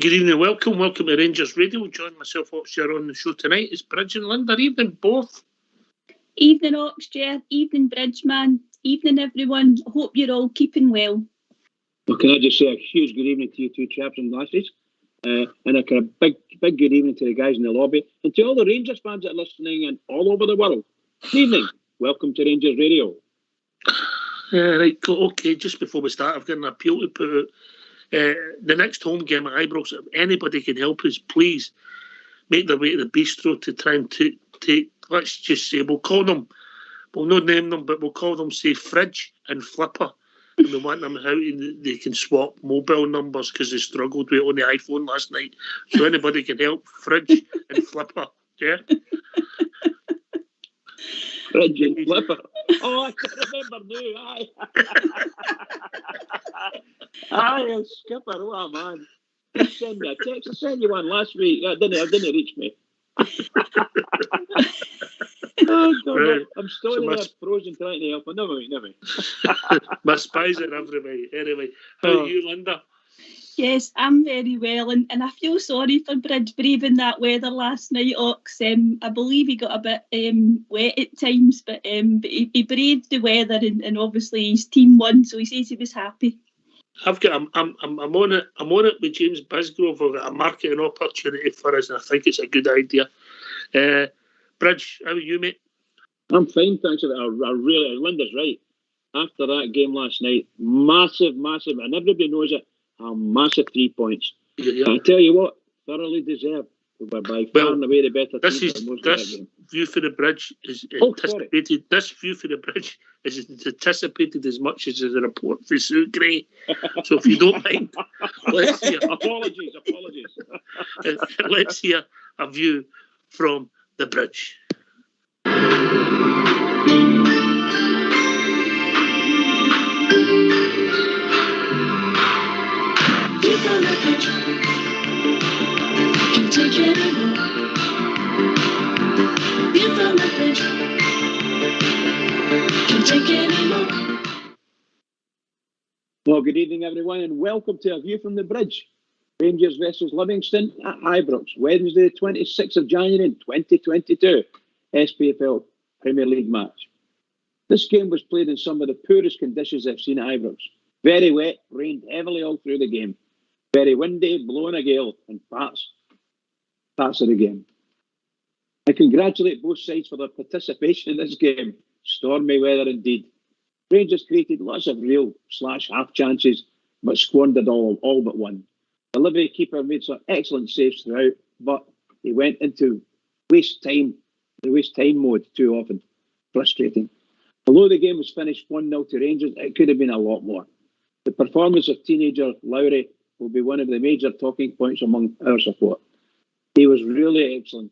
good evening, welcome to Rangers Radio. Join myself, Oxshare, on the show tonight. It's Bridge and Linda. Evening, both. Evening, Oxshare. Evening, Bridgeman. Evening, everyone. Hope you're all keeping well. Well, can I just say a huge good evening to you two chaps and lasses, and a kind of big good evening to the guys in the lobby, and to all the Rangers fans that are listening and all over the world. Good evening. Welcome to Rangers Radio. Right, okay, just before we start, I've got an appeal to put out. The next home game at Ibrox, if anybody can help us, please make their way to the bistro to try and take, let's just say, we'll not name them, but we'll call them, say, Fridge and Flipper. And we want them how they can swap mobile numbers because they struggled with it on the iPhone last night. So anybody can help, Fridge and Flipper, yeah? Fridge and Flipper. Oh, I can remember now. Aye, Skipper, what a man. Send me a text. I sent you one last week. That didn't reach me. Oh, God, right. I'm still in there frozen trying to help. Never mind. My spies are everywhere. Anyway, how are you, Linda? Yes, I'm very well, and I feel sorry for Bridge braving that weather last night, Ox. I believe he got a bit wet at times, but he braved the weather, and obviously his team won, so he says he was happy. I'm on it with James Bisgrove. I've got a marketing opportunity for us, and I think it's a good idea. Bridge, how are you, mate? I'm fine, thanks. Linda's right. After that game last night, massive, and everybody knows it, a massive 3 points. Yeah. I tell you what, thoroughly deserved. By far and away the better team. This view for the Bridge is anticipated. Sorry. This view for the Bridge is anticipated as much as the report for Sue Gray. So if you don't mind, let's hear. Apologies. Let's hear a view from the Bridge. Take anymore. You from the bridge. Can't take anymore. Well, good evening, everyone, and welcome to A View from the Bridge. Rangers versus Livingston at Ibrox, Wednesday, 26th of January 2022, SPFL Premier League match. This game was played in some of the poorest conditions I've seen at Ibrox. Very wet, rained heavily all through the game. Very windy, blowing a gale, and parts of the game. I congratulate both sides for their participation in this game. Stormy weather indeed. Rangers created lots of real/half chances, but squandered all but one. The Livy keeper made some excellent saves throughout, but he went into waste time mode too often. Frustrating. Although the game was finished 1-0 to Rangers, it could have been a lot more. The performance of teenager Lowry will be one of the major talking points among our support. He was really excellent.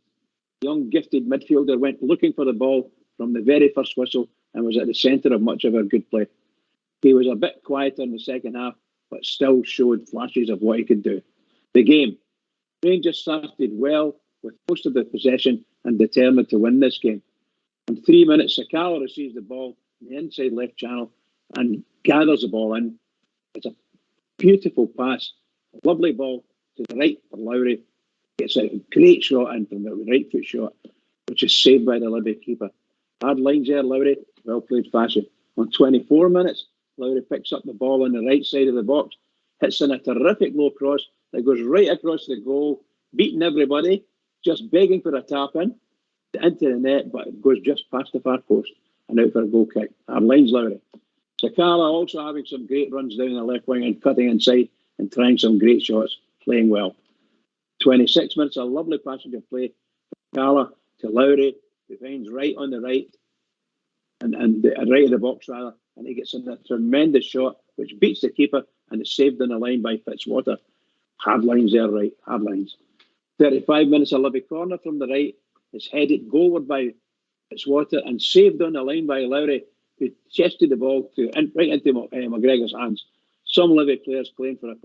The young gifted midfielder went looking for the ball from the very first whistle and was at the centre of much of our good play. He was a bit quieter in the second half, but still showed flashes of what he could do. The game. Rangers started well with most of the possession and determined to win this game. In 3 minutes, Sakala receives the ball in the inside left channel and gathers the ball in. It's a beautiful pass, a lovely ball to the right for Lowry. Gets a great shot in from the right foot shot, which is saved by the Livy keeper. Hard lines there, Lowry. Well played fashion. On 24 minutes, Lowry picks up the ball on the right side of the box, hits in a terrific low cross that goes right across the goal, beating everybody, just begging for a tap in into the net, but it goes just past the far post and out for a goal kick. Hard lines, Lowry. Sakala also having some great runs down the left wing and cutting inside and trying some great shots, playing well. 26 minutes, a lovely passage of play. Sakala to Lowry, who finds right on the right, and right in the box rather, and he gets in a tremendous shot which beats the keeper and is saved on the line by Fitzwater. Hard lines there, right? Hard lines. 35 minutes, a Livy corner from the right is headed goalward by Fitzwater and saved on the line by Lowry, who chested the ball right into McGregor's hands. Some Livy players claimed for a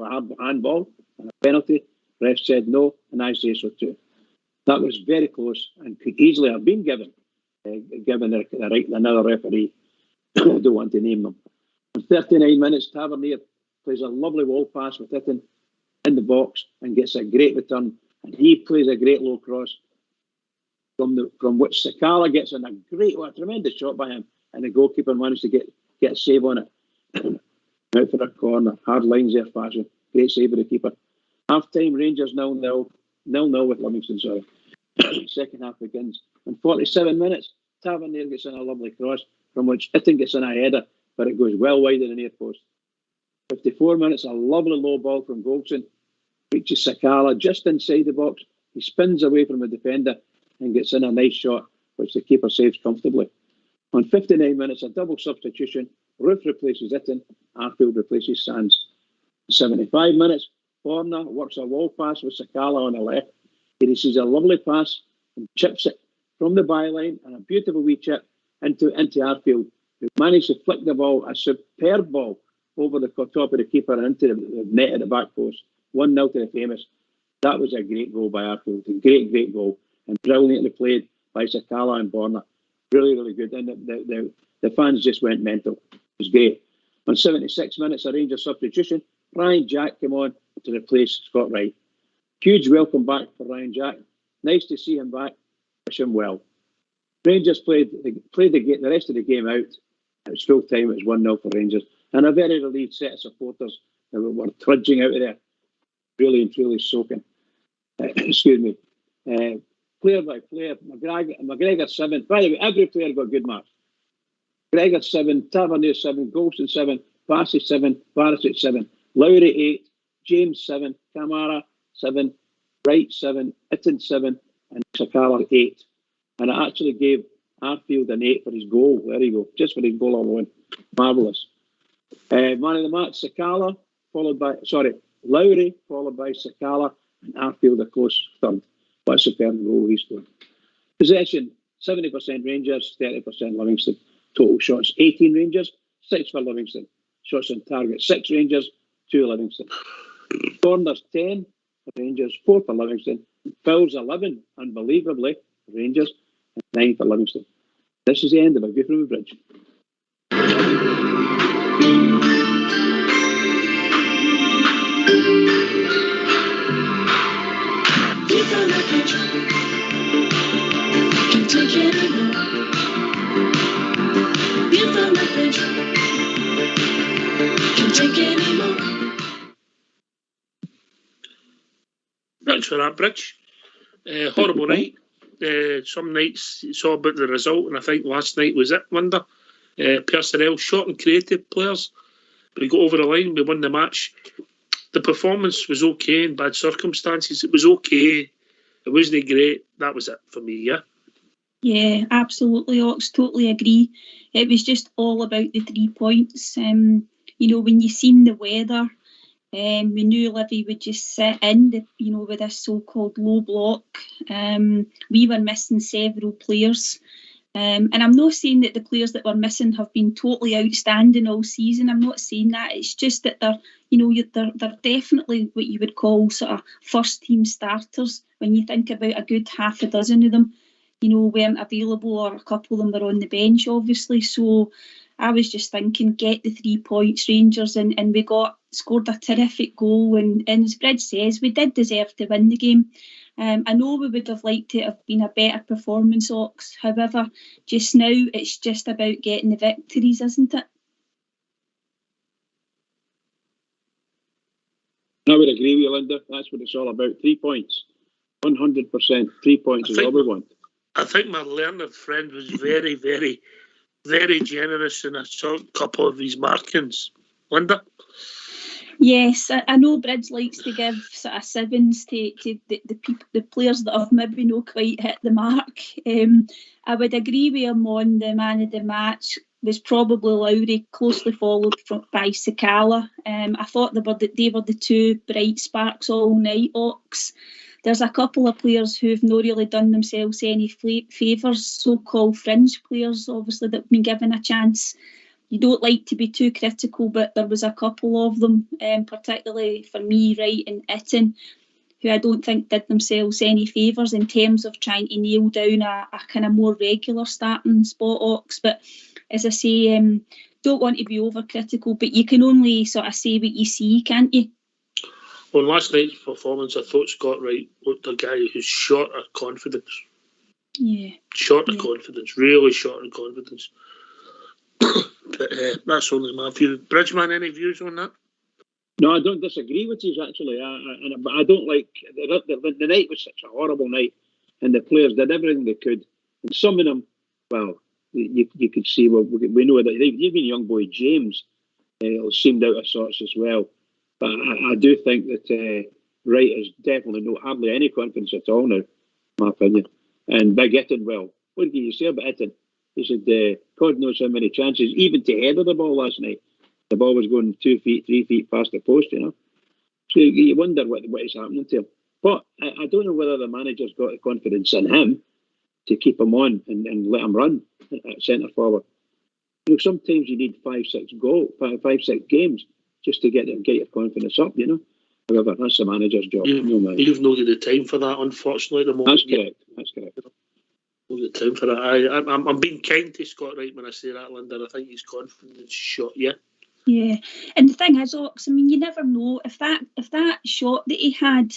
handball and a penalty. Ref said no, and I say so too. That was very close and could easily have been given the right to another referee. I don't want to name them. In 39 minutes, Tavernier plays a lovely wall pass with Hitton in the box and gets a great return, and he plays a great low cross from which Sakala gets in a tremendous shot by him, and the goalkeeper managed to get a save on it. Out for a corner, hard lines there, fashion. Great save of the keeper. Half time, Rangers 0-0 with Livingston. Sorry. Second half begins. In 47 minutes, Tavernier gets in a lovely cross, from which Itten gets in a header, but it goes well wide of the near post. 54 minutes, a lovely low ball from Goldson, reaches Sakala just inside the box. He spins away from the defender and gets in a nice shot, which the keeper saves comfortably. On 59 minutes, a double substitution. Ruth replaces Itten, Arfield replaces Sands. 75 minutes, Horner works a wall pass with Sakala on the left. He receives a lovely pass and chips it from the byline, and a beautiful wee chip into Arfield, who managed to flick the ball, a superb ball, over the top of the keeper and into the net at the back post. 1-0 to the famous. That was a great goal by Arfield. A great, great goal. And brilliantly played by Sakala and Borna. Really, really good. And the fans just went mental. It was great. On 76 minutes, a Rangers substitution. Ryan Jack came on to replace Scott Wright. Huge welcome back for Ryan Jack. Nice to see him back. Wish him well. Rangers played the rest of the game out. It was full time. It was 1-0 for Rangers. And a very relieved set of supporters that were trudging out of there. Really and truly soaking. Excuse me. Player by player, McGregor 7. By the way, every player got good marks. Gregor 7, Tavernier 7, Golson 7, Bassey 7, Barisic 7, Lowry 8, James 7, Kamara 7, Wright 7, Itten 7, and Sakala 8. And I actually gave Arfield an 8 for his goal. There you go, just for his goal alone. Marvellous. Man of the match, Lowry, followed by Sakala, and Arfield a close third. What a superb goal he scored. Possession, 70% Rangers, 30% Livingston. Total shots, 18 Rangers, 6 for Livingston. Shots on target, 6 Rangers, 2 Livingston. Corners, 10 for Rangers, 4 for Livingston. Fouls, 11, unbelievably, for Rangers, and 9 for Livingston. This is the end of A View from the Bridge. View from the bridge. Can't take it anymore. View from the bridge. Can't take it anymore. Thanks for that, Bridge. Horrible night. Some nights it's all about the result, and I think last night was it, Linda. Personnel, short and creative players, but we got over the line, we won the match. The performance was okay in bad circumstances. It was okay. It wasn't great. That was it for me, yeah? Yeah, absolutely, Ox. Totally agree. It was just all about the 3 points. When you seen the weather, we knew Livy would just sit in, with this so-called low block. We were missing several players. And I'm not saying that the players that were missing have been totally outstanding all season. I'm not saying that. It's just that they're definitely what you would call sort of first team starters. When you think about a good half a dozen of them, weren't available, or a couple of them were on the bench, obviously. So I was just thinking, get the 3 points, Rangers, and we scored a terrific goal. And as Bridge says, we did deserve to win the game. I know we would have liked it to have been a better performance, Ox. However, just now it's just about getting the victories, isn't it? I would agree with you, Linda. That's what it's all about. 3 points. 100%. 3 points is all we want. I think my learned friend was very, very, very generous in a couple of his markings. Linda? Yes, I know Bridge likes to give sort of sevens to the players that have maybe not quite hit the mark. I would agree with him on the man of the match was probably Lowry, closely followed by Sakala. I thought they were the two bright sparks all night, Ox. There's a couple of players who've not really done themselves any favours, so-called fringe players, obviously, that have been given a chance. You don't like to be too critical, but there was a couple of them, particularly for me, Wright and Itten, who I don't think did themselves any favours in terms of trying to nail down a kind of more regular starting spot, Ox. But as I say, don't want to be overcritical, but you can only sort of say what you see, can't you? On last night's performance, I thought Scott Wright looked a guy who's short of confidence. Yeah. Short of confidence, really short of confidence. But that's only my view. Bridgeman, any views on that? No, I don't disagree with you, actually. But I don't like... The night was such a horrible night, and the players did everything they could. And some of them, well, you could see, well, we know that even young boy James seemed out of sorts as well. But I do think that Wright has definitely hardly any confidence at all now, in my opinion. And Big Itten, well, what did you say about Itten? He said, God knows how many chances, even to header the ball last night. The ball was going 2 feet, 3 feet past the post, you know. So you wonder what is happening to him. But I don't know whether the manager's got the confidence in him to keep him on and let him run at centre forward. You know, sometimes you need 5, 6 games just to get your confidence up, you know. However, that's the manager's job. You've not got the time for that, unfortunately, at the moment. That's correct. Not got time for that. I'm being kind to Scott Wright when I say that, Linda. I think his confidence shot, yeah. Yeah, and the thing is, Ox, I mean, you never know if that shot that he had,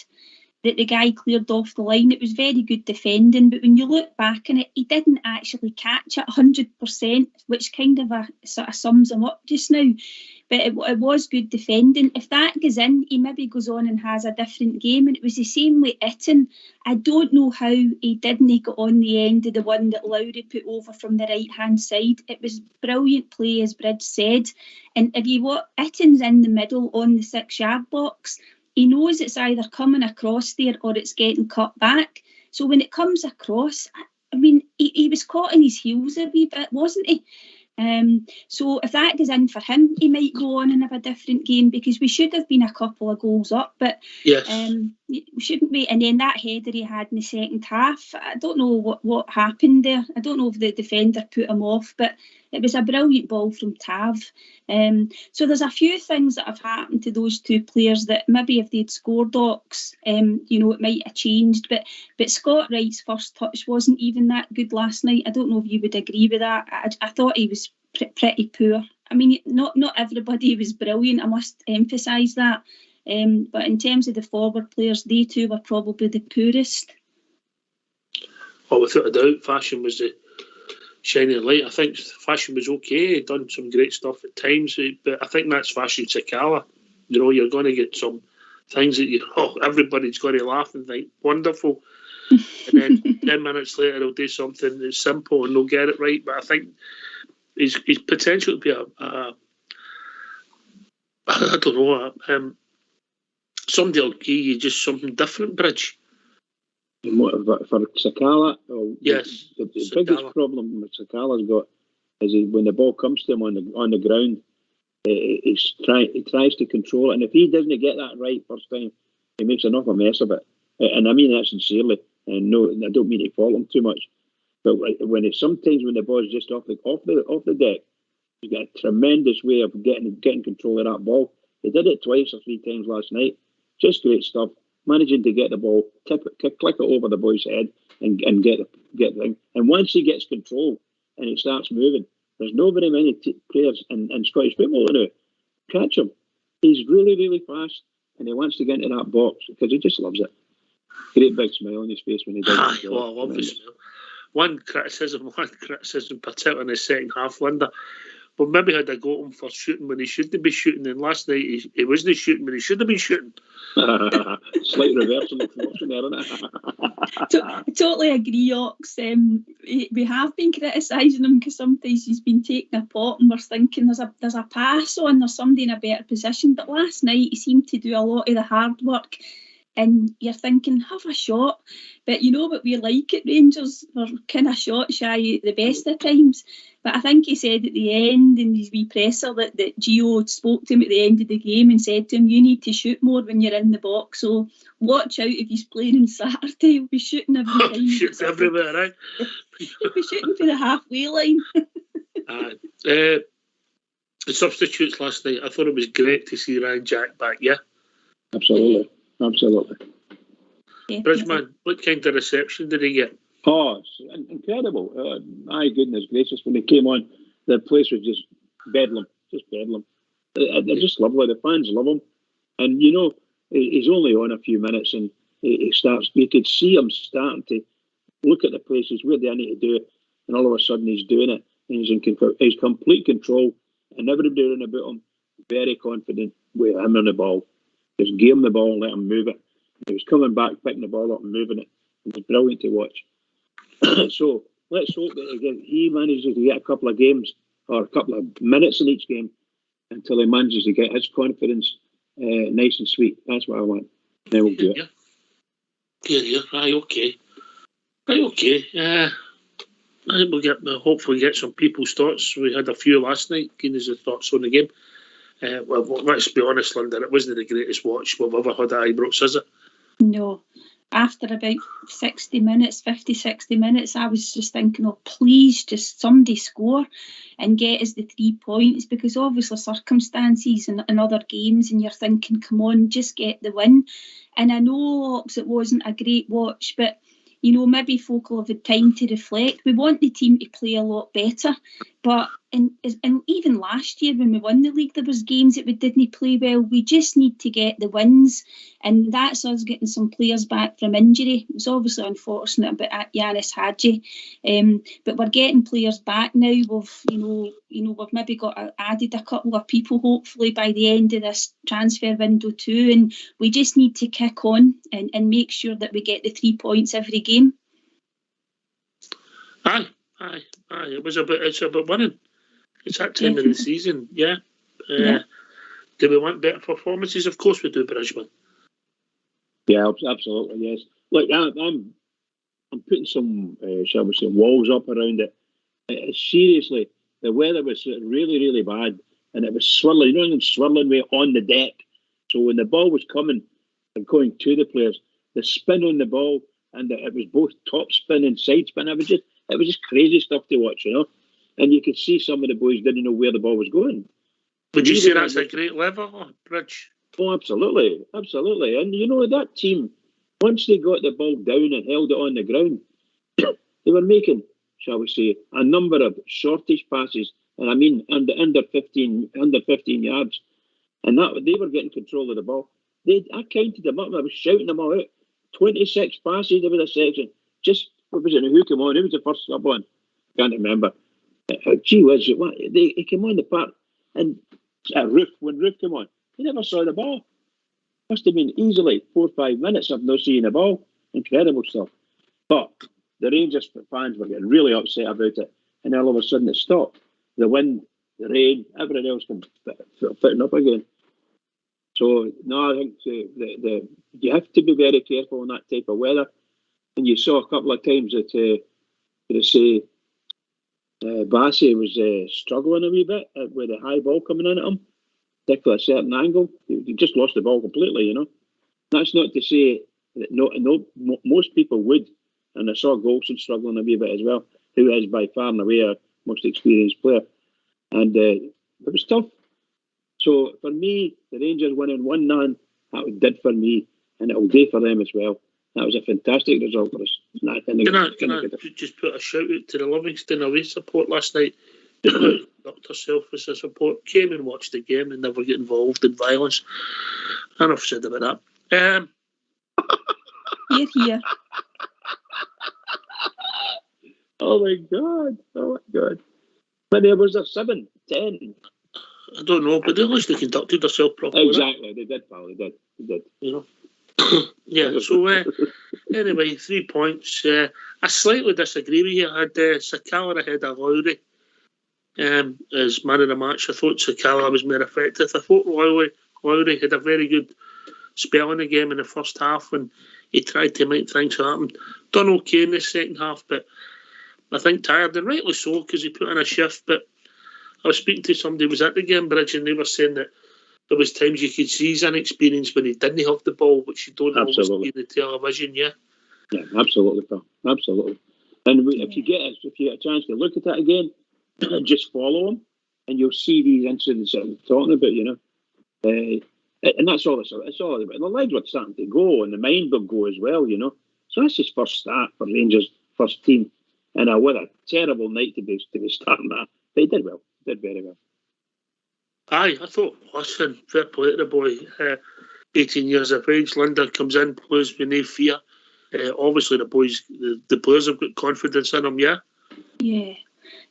that the guy cleared off the line, it was very good defending, but when you look back on it, he didn't actually catch it 100%, which kind of sort of sums him up just now. But it was good defending. If that goes in, he maybe goes on and has a different game. And it was the same with Itten. I don't know how he didn't get on the end of the one that Lowry put over from the right-hand side. It was brilliant play, as Bridge said. And if you want, Itten's in the middle on the 6-yard box. He knows it's either coming across there or it's getting cut back. So when it comes across, I mean, he was caught in his heels a wee bit, wasn't he? So if that goes in for him, he might go on and have a different game, because we should have been a couple of goals up, but yes. We shouldn't be. And then that header he had in the second half, I don't know what happened there. I don't know if the defender put him off, but it was a brilliant ball from Tav. So there's a few things that have happened to those two players that maybe if they'd scored, Ox, it might have changed. But Scott Wright's first touch wasn't even that good last night. I don't know if you would agree with that. I thought he was pretty poor. I mean, not everybody was brilliant, I must emphasise that. But in terms of the forward players, they two were probably the poorest. Oh, without a doubt, Fashion was the shining light. I think Fashion was okay. He'd done some great stuff at times, but I think that's Fashion Sakala. You know, you're going to get some things that everybody's going to laugh and think, wonderful. And then 10 minutes later, he'll do something that's simple and they'll get it right. But I think his potential to be I don't know, somebody will give you just something different, Bridge. For Sakala, yes, the biggest problem that Sakala's got is when the ball comes to him on the ground, he tries to control it, and if he doesn't get that right first time, he makes enough of a mess of it. And I mean that sincerely. And no, I don't mean to fault him too much, but sometimes when the ball is just off the deck, he's got a tremendous way of getting control of that ball. He did it 2 or 3 times last night. Just great stuff. Managing to get the ball, click it over the boy's head, and get the thing. And once he gets control and he starts moving, there's not very many players in Scottish football now catch him. He's really, really fast, and he wants to get into that box because he just loves it. Great big smile on his face when he does it. I love the smile. One criticism, particularly in the second half, Linda. But maybe had I got him for shooting when he shouldn't be shooting, and last night he wasn't shooting when he should have been shooting. Slight reversal of fortune there, isn't it? I totally agree, Ox. We have been criticising him because sometimes he's been taking a pot and we're thinking there's a pass on, there's somebody in a better position. But last night he seemed to do a lot of the hard work. And you're thinking, have a shot. But you know what we like at Rangers? We're kind of shot shy at the best of times. But I think he said at the end in his wee presser that Gio spoke to him at the end of the game and said to him, you need to shoot more when you're in the box. So watch out if he's playing on Saturday. He'll be shooting every time. Shoots everywhere, right? He'll be shooting for the halfway line. The substitutes last night, I thought it was great to see Ryan Jack back, yeah? Absolutely. Bridgeman, what kind of reception did he get? Oh, it's incredible. My goodness gracious, when he came on, the place was just bedlam. They're just lovely. The fans love him. And, you know, he's only on a few minutes, and he starts. You could see him starting to look at the places where they need to do it, and all of a sudden he's doing it, and he's complete control, and everybody around about him very confident with him on the ball. Just give him the ball and let him move it. He was coming back, picking the ball up and moving it. It was brilliant to watch. So let's hope that he manages to get a couple of games or a couple of minutes in each game until he manages to get his confidence nice and sweet. That's what I want. Then we'll do it. Yeah. Right, okay. I think we'll hopefully get some people's thoughts. We had a few last night, Keenan's thoughts on the game. Well, let's be honest, Linda, it wasn't the greatest watch we've ever had at Ibrox, is it? No. After about 50, 60 minutes, I was just thinking, oh, please, just somebody score and get us the 3 points, because obviously circumstances and other games, and you're thinking, come on, just get the win. And I know it wasn't a great watch, but maybe folk will have had time to reflect. We want the team to play a lot better, but and even last year when we won the league, there was games that we didn't play well. We just need to get the wins, and that's us getting some players back from injury. It was obviously unfortunate about Yanis Hadji, but we're getting players back now. We've maybe added a couple of people hopefully by the end of this transfer window too, and we just need to kick on and make sure that we get the 3 points every game. Aye. It's about winning. It's that time of the season, yeah. Do we want better performances? Of course we do, Bridgman. Yeah, absolutely, yes. Look, I'm putting some, shall we say, walls up around it. Seriously, the weather was really, really bad, and it was swirling, swirling way on the deck. So when the ball was coming and going to the players, the spin on the ball, and it was both top spin and side spin. It was just crazy stuff to watch, And you could see some of the boys didn't know where the ball was going. Would you say that's a great level, Bridge? Oh, absolutely. And that team, once they got the ball down and held it on the ground, they were making, shall we say, a number of shortish passes, and I mean under 15 yards, and that they were getting control of the ball. I counted them up. I was shouting them all out. 26 passes over the section. Just, what was it? Who came on? Who was the first sub on? Can't remember. Gee whiz, he came on the park, and when Roof came on, he never saw the ball. Must have been easily 4 or 5 minutes of not seeing the ball. Incredible stuff. But the Rangers fans were getting really upset about it, and all of a sudden it stopped. The wind, the rain, everything else came fitting up again. So, no, I think you have to be very careful in that type of weather. And you saw a couple of times that, Bassey was struggling a wee bit with the high ball coming in at him, particularly a certain angle. He just lost the ball completely, That's not to say that most people would. And I saw Golson struggling a wee bit as well, who is by far and away our most experienced player. And it was tough. So for me, the Rangers winning 1-0, that did for me, and it will do for them as well. That was a fantastic result for us. Can I just put a shout out to the Livingston away support last night? Knocked herself as a support, came and watched the game and never get involved in violence. Enough said about that. Here. Oh my God. But there was a 7, 10. I don't know, but at least they conducted themselves properly. Exactly, they did, pal. They did. Yeah, so anyway, 3 points. I slightly disagree with you. I had Sakala ahead of Lowry as man of the match. I thought Sakala was more effective. I thought Lowry had a very good spell in the game in the first half when he tried to make things happen. Done okay in the second half, but I think tired, and rightly so, because he put in a shift. But I was speaking to somebody who was at the game, Bridge, and they were saying that there was times you could see his inexperience when he didn't have the ball, which you don't always see in the television, yeah? Yeah, absolutely, pal. Absolutely. And if you get a chance to look at that again, just follow him, and you'll see these incidents that I'm talking about, and that's all it's all about. And the legs were starting to go, and the mind will go as well, So that's his first start for Rangers, first team. And what a terrible night to be starting that. But he did well. Did very well. Aye, I thought, listen, fair play to the boy. 18 years of age. Linda comes in, plays with no fear. Obviously, the players have got confidence in him, yeah?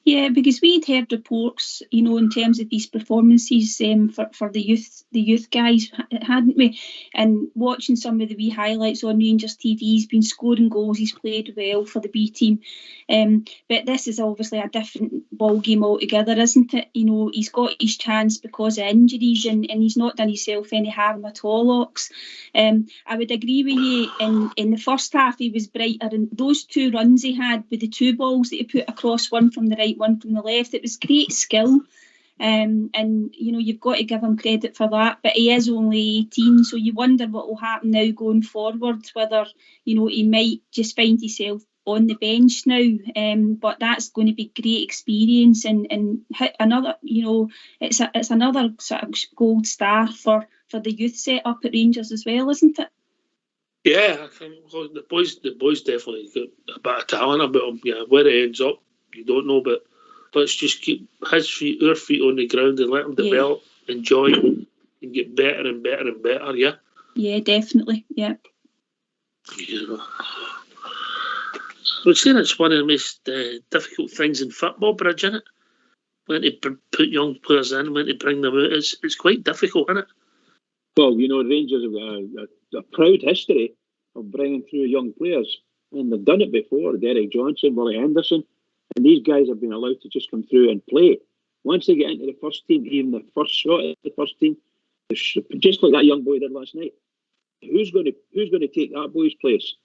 Yeah, because we'd heard reports, in terms of these performances for the youth guys, hadn't we? And watching some of the wee highlights on Rangers TV, he's been scoring goals, he's played well for the B team. But this is obviously a different ball game altogether, isn't it? He's got his chance because of injuries, and he's not done himself any harm at all, Ox. I would agree with you. In the first half, he was brighter, and those 2 runs he had with the 2 balls that he put across, one from the right, one from the left, it was great skill. And you've got to give him credit for that, but he is only 18, so you wonder what will happen now going forward, whether he might just find himself on the bench now, but that's going to be great experience and another, it's another sort of gold star for the youth set up at Rangers as well, isn't it? Yeah, I think the boys definitely got a bit of talent about him. Yeah, where it ends up, you don't know, but let's just keep our feet on the ground and let him develop, enjoy, and get better and better and better, yeah? Yeah, definitely, yeah. I would say that's one of the most difficult things in football, Bridge, isn't it? When to put young players in, when to bring them out, it's quite difficult, isn't it? Well, Rangers have a proud history of bringing through young players, and they've done it before. Derek Johnson, Willie Henderson, and these guys have been allowed to just come through and play. Once they get into the first team, even the first shot at the first team, just like that young boy did last night. Who's going to take that boy's place?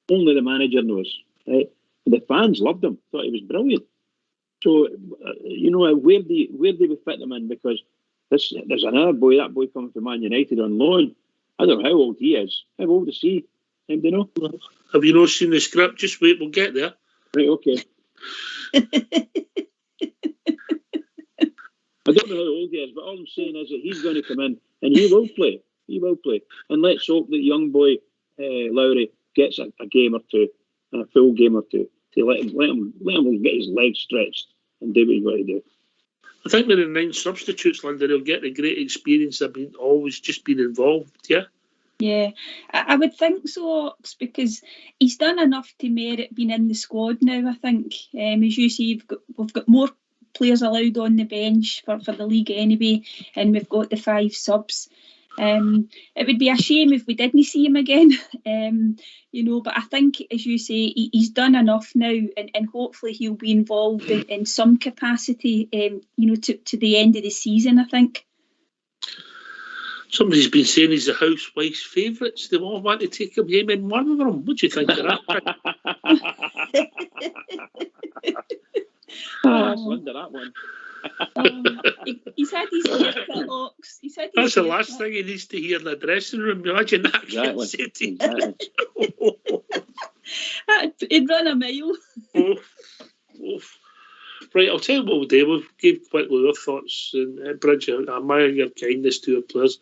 Only the manager knows, right? And the fans loved him; thought he was brilliant. So, where do we fit them in? Because there's another boy, that boy coming from Man United on loan. I don't know how old he is. How old is he? Do you know? Have you not seen the script? Just wait, we'll get there. Right, okay. I don't know how old he is, but all I'm saying is that he's going to come in and he will play. He will play. And let's hope that young boy, Lowry, gets a game or two, a full game or two, to let him get his legs stretched and do what he's got to do. I think with the 9 substitutes, Linda, they'll get a great experience of always just being involved, yeah? Yeah, I would think so, Ox, because he's done enough to merit being in the squad now, I think. As you see, we've got more players allowed on the bench for the league anyway, and we've got the 5 subs. It would be a shame if we didn't see him again, but I think, as you say, he's done enough now, and hopefully he'll be involved in some capacity, to the end of the season, I think. Somebody's been saying he's the housewife's favourites. They all want to take him home and murder him. What do you think of that? That's under that one. He's had his haircut, Ox. That's the last thing he needs to hear in the dressing room. Imagine that. Exactly. He'd run a mile. Right, I'll tell you what we'll do. We'll give quickly our thoughts and Bridge. I admire your kindness to our players.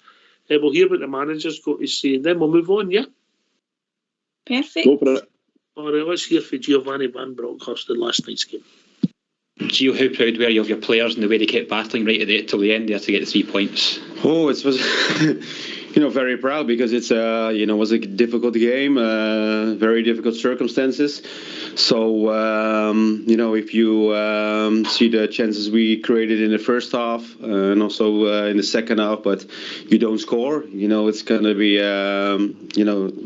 We'll hear what the manager's got to say, and then we'll move on, yeah? Perfect. Go for it. All right, let's hear from Giovanni Van Bronckhorst in last night's game. Gio, how proud were you of your players and the way they kept battling right till the end there to get the 3 points? Oh, it was, very proud because it's, was a difficult game, very difficult circumstances. So, if you see the chances we created in the first half and also in the second half, but you don't score, it's going to be,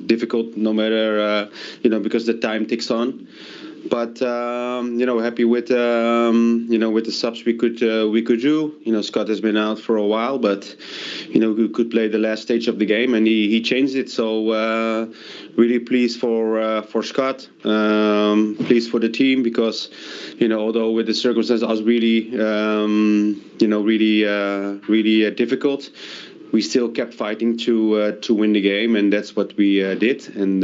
difficult no matter, because the time ticks on. But happy with with the subs we could do. Scott has been out for a while, but we could play the last stage of the game, and he changed it. So really pleased for Scott, pleased for the team, because although with the circumstances I was really really difficult, we still kept fighting to win the game, and that's what we did. And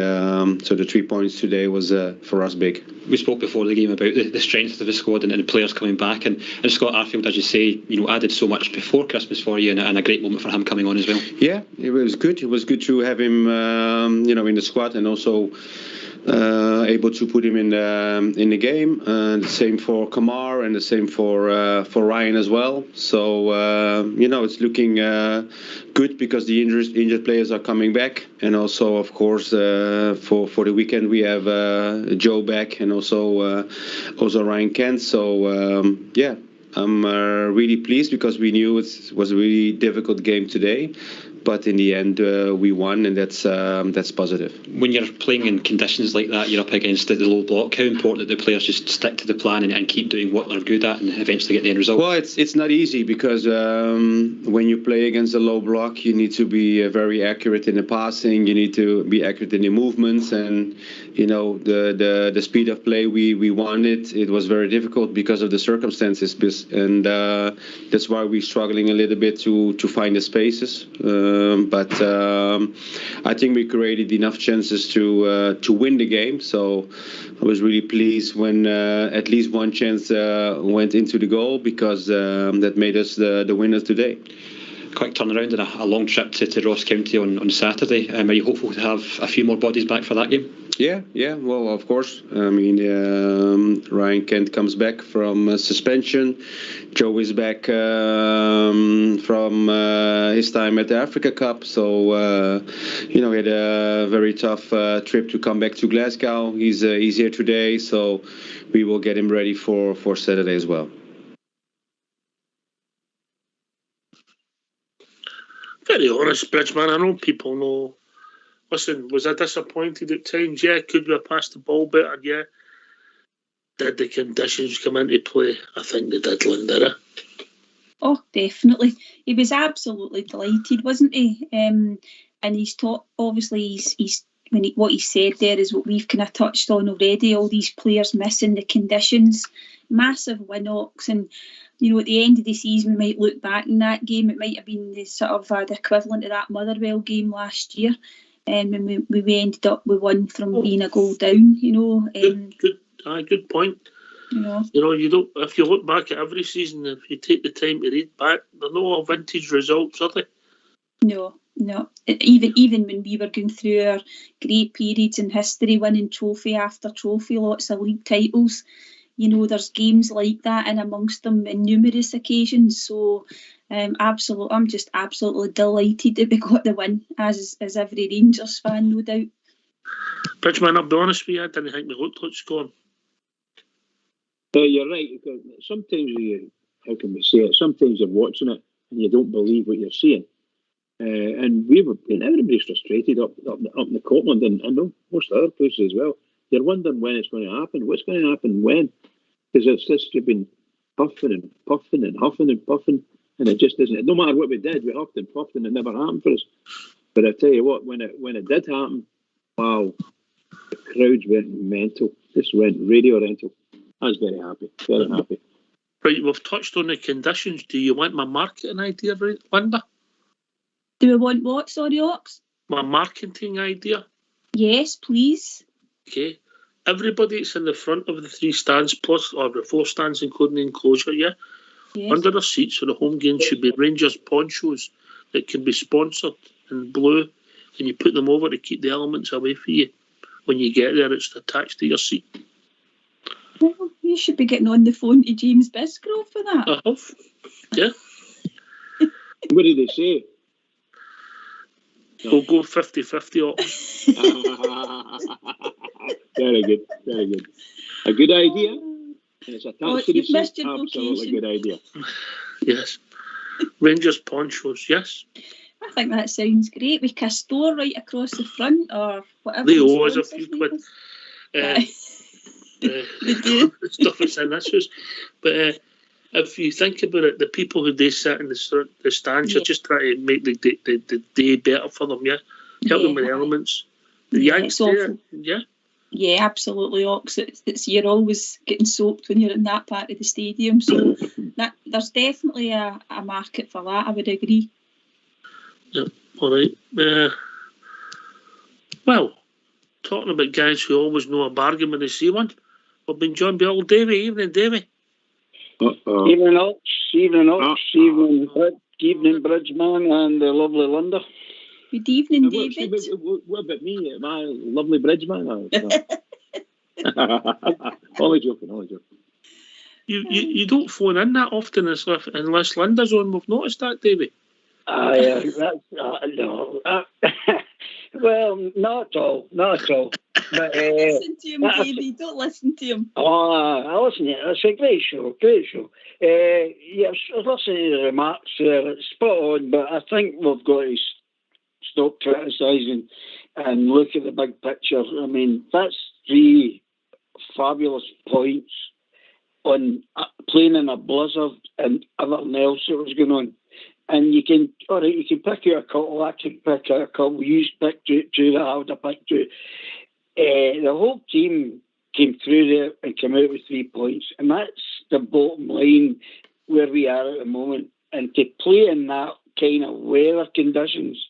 so the 3 points today was for us big. We spoke before the game about the strength of the squad and the players coming back, and Scott Arfield, as you say, added so much before Christmas for you, and a great moment for him coming on as well. Yeah, it was good. It was good to have him, in the squad, and also able to put him in the game. The same for Kamar, and the same for Ryan as well. So it's looking good because the injured players are coming back, and also of course for the weekend we have Joe back, and also Ryan Kent. So yeah, I'm really pleased because we knew it was a really difficult game today, but in the end we won, and that's positive. When you're playing in conditions like that, you're up against the low block. How important that the players just stick to the plan and keep doing what they're good at and eventually get the end result? Well, it's not easy because when you play against a low block, you need to be very accurate in the passing. You need to be accurate in the movements, and the speed of play we wanted. It was very difficult because of the circumstances, and that's why we're struggling a little bit to find the spaces. But I think we created enough chances to win the game. So I was really pleased when at least one chance went into the goal, because that made us the winners today. Quick turnaround and a long trip to Ross County on Saturday. Are you hopeful to have a few more bodies back for that game? Yeah. Well, of course. I mean, Ryan Kent comes back from suspension. Joe is back from his time at the Africa Cup. So, he had a very tough trip to come back to Glasgow. He's here today, so we will get him ready for Saturday as well. Very honest, Bridgeman. I know people know. Listen, was I disappointed at times? Yeah. Could we have passed the ball better? Yeah. Did the conditions come into play? I think they did, Linda. Oh, definitely. He was absolutely delighted, wasn't he? And he's taught, obviously, what he said there is what we've kind of touched on already. All these players missing the conditions, massive win-ox, and at the end of the season, we might look back in that game. It might have been the sort of the equivalent of that Motherwell game last year, and we ended up with one from being a goal down. Good point. You don't. If you look back at every season, if you take the time to read back, they're no vintage results, are they? No. Even when we were going through our great periods in history, winning trophy after trophy, lots of league titles. There's games like that, and amongst them in numerous occasions. So, I'm just absolutely delighted that we got the win, as every Rangers fan, no doubt. Bridgeman, I'll be honest with you, I didn't think we looked like scoring. You're right. Because sometimes how can we say it? Sometimes you're watching it and you don't believe what you're seeing. And everybody's frustrated up in the Copland and most other places as well. You're wondering when it's going to happen. What's going to happen when? Because it's just been puffing and puffing and huffing and puffing, and it just isn't. No matter what we did, we huffed and puffed, and it never happened for us. But I tell you what, when it did happen, wow, the crowds went mental. Just went radio rental. I was very happy. Very happy. Right, we've touched on the conditions. Do you want my marketing idea, Linda? Do we want what? Sorry, Ox? My marketing idea? Yes, please. Okay. Everybody that's in the front of the 3 stands, plus, or the 4 stands, including the enclosure, yes. Under their seats for the home game should be Rangers ponchos that can be sponsored in blue, and you put them over to keep the elements away from you. When you get there, it's attached to your seat. Well, you should be getting on the phone to James Bisgrove for that. I have. Yeah. What did they say? We'll go 50-50 Very good. A good idea. And it's attached to the seat. Absolutely good idea. Yes. Rangers ponchos, yes. I think that sounds great. With a store right across the front or whatever. They owe us a few quid. They do. Stuff that's in this house. But if you think about it, the people who they sit in the stands, you're just trying to make the day better for them, yeah? Help them with the elements. The Yanks there, yeah? Yeah, absolutely, Ox. You're always getting soaked when you're in that part of the stadium. So there's definitely a market for that, I would agree. Yeah, all right. Well, talking about guys who always know a bargain when they see one, we've been joined by old Davy. Evening, Davy. Evening, Ox. Evening, Bridgeman and the lovely Linda. Good evening, David. What about me, my lovely Bridgeman? Only joking. You don't phone in that often unless Linda's on. We've noticed that, Davy. No. Well, not at all. Not at all. But, Listen to him, Davey. Don't listen to him. I listen to it. It's a great show. Great show. Yes, I was listening to the remarks there. It's spot on, but I think we've got to stop criticising and look at the big picture. I mean, that's 3 fabulous points on playing in a blizzard and everything else that was going on. And you can pick out a couple. I can pick out a couple. You pick two that I would have picked two. The whole team came through there and came out with 3 points, and that's the bottom line where we are at the moment. And to play in that kind of weather conditions,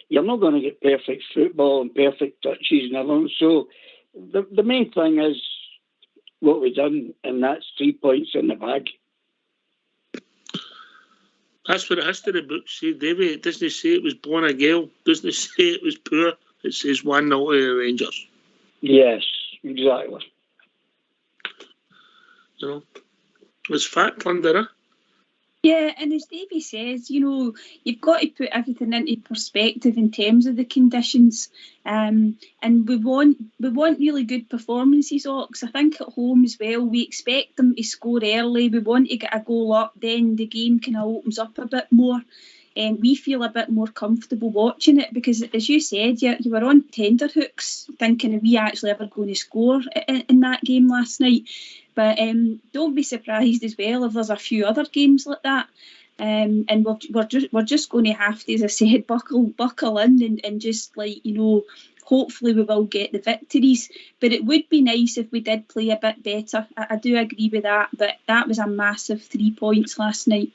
you're not going to get perfect football and perfect touches and everything. So the main thing is what we've done, and that's 3 points in the bag. That's what the history books say, Davey. It doesn't say it was born a gale. It doesn't say it was poor. It says 1-0 to the Rangers. Yes, exactly. You know, it's fact, Linda. Yeah, and as Davey says, you've got to put everything into perspective in terms of the conditions. And we want really good performances, Ox. I think at home as well, we expect them to score early. We want to get a goal up, then the game kind of opens up a bit more. And we feel a bit more comfortable watching it because, as you said, you were on tenterhooks thinking, are we actually ever going to score in that game last night? But don't be surprised as well if there's a few other games like that. And we're just going to have to, as I said, buckle in and just hopefully we will get the victories. But it would be nice if we did play a bit better. I do agree with that, but that was a massive 3 points last night.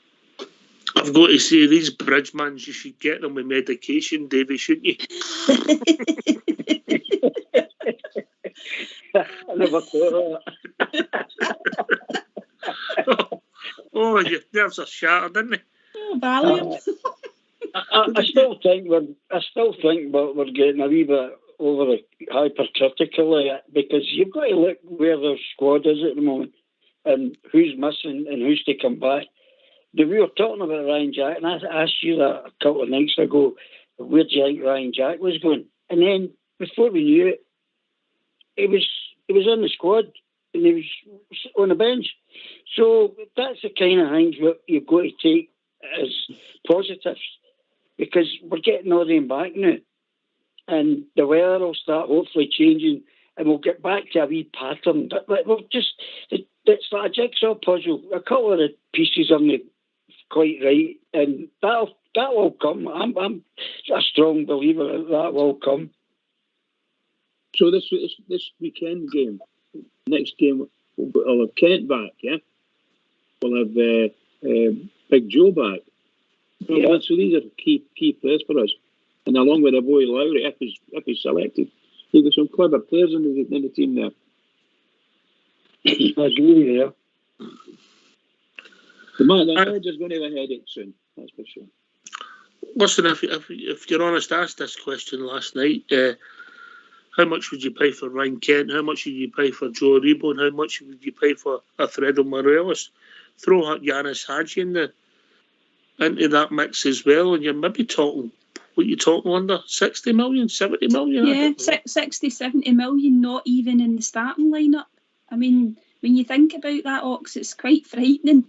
I've got to say, these bridgemans, you should get them with medication, Davey, shouldn't you? I never thought of that. Your nerves are shattered, didn't they? Oh, Valiant. I still think we're getting a wee bit over the hypercritical because you've got to look where the squad is at the moment and who's missing and who's to come back. We were talking about Ryan Jack, and I asked you that a couple of nights ago, where do you think Ryan Jack was going? And then, before we knew it, he was in the squad, and he was on the bench. So that's the kind of things that you've got to take as positives, because we're getting all them back now. And the weather will start hopefully changing, and we'll get back to a wee pattern. It's like a jigsaw puzzle. A couple of the pieces are not quite right, and that will come. I'm a strong believer that will come. So this weekend game, next game, we'll have Kent back, yeah? We'll have Big Joe back. Yeah. So these are key players for us. And along with our boy Lowry, if he's selected, you've got some clever players in the team there. I agree there. The manager's going to have a headache soon, that's for sure. Listen, if you're honest, I asked this question last night. How much would you pay for Ryan Kent? How much would you pay for Joe Rebo? And how much would you pay for Alfredo Morelos? Throw Yanis Hadji into that mix as well, and you're maybe talking, what you talking under? 60 million, 70 million? Yeah, 60, 70 million, not even in the starting lineup. I mean, when you think about that, Ox, it's quite frightening.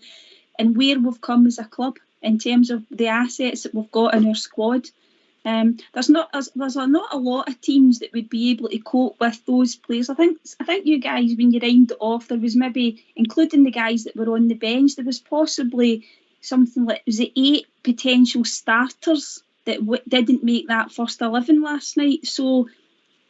And where we've come as a club in terms of the assets that we've got in our squad. There's not a lot of teams that would be able to cope with those players. I think you guys, when you round it off, there was maybe, including the guys that were on the bench, there was possibly something like, was it 8 potential starters that didn't make that first 11 last night. So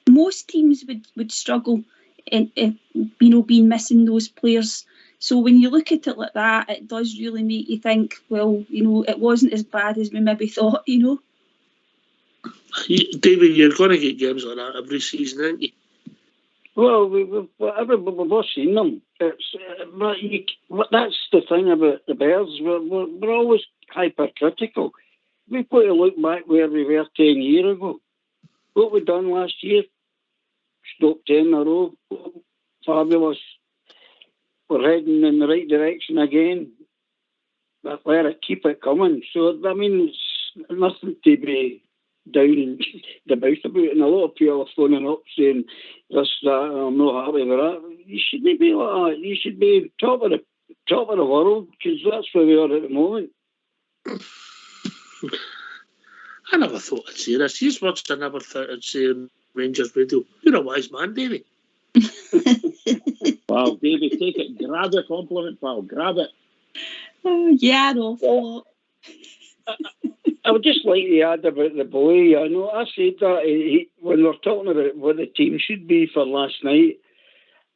most teams would struggle in being missing those players. So when you look at it like that, it does really make you think, well, it wasn't as bad as we maybe thought, David, you're going to get games like that every season, aren't you? Well, we've all seen them. That's the thing about the Bears. We're always hypercritical. We've got to look back where we were 10 years ago. What we done last year, stopped 10 in a row, fabulous. We're heading in the right direction again. But let it, keep it coming. So, I mean, nothing to be down the mouth about, and a lot of people are phoning up saying this, that, and I'm not happy with that. You shouldn't be like that. You should be top of the world, because that's where we are at the moment. I never thought I'd say this. These words I never thought I'd say on Rangers Radio. You're a wise man, Davy. Wow, Davy, take it. Grab the compliment, pal. Grab it. Oh, yeah, an awful lot. I would just like to add about the boy. I know I said that when we're talking about what the team should be for last night,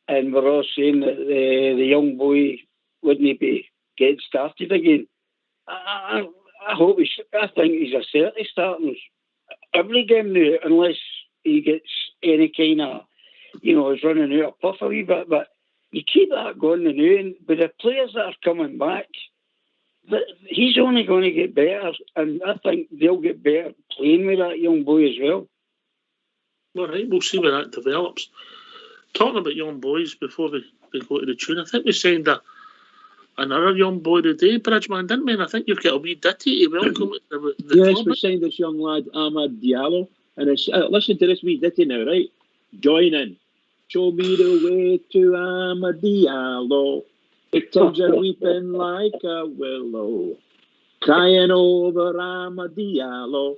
and we're all saying that the young boy wouldn't be getting started again. I hope I think he's a certainly starting every game now, unless he gets any kind of, is running out of puff a wee bit. But you keep that going now, and with the players that are coming back, he's only going to get better, and I think they'll get better playing with that young boy as well. All right, we'll see where that develops. Talking about young boys before we go to the tune, I think we signed another young boy today, Bridgeman, didn't we? And I think you've got a wee ditty to welcome the yes, club. we signed this young lad, Ahmad Diallo, and it's, listen to this wee ditty now, right? Join in. Show me the way to Ahmad Diallo. It turns are weeping like a willow, crying over Ahmad Diallo.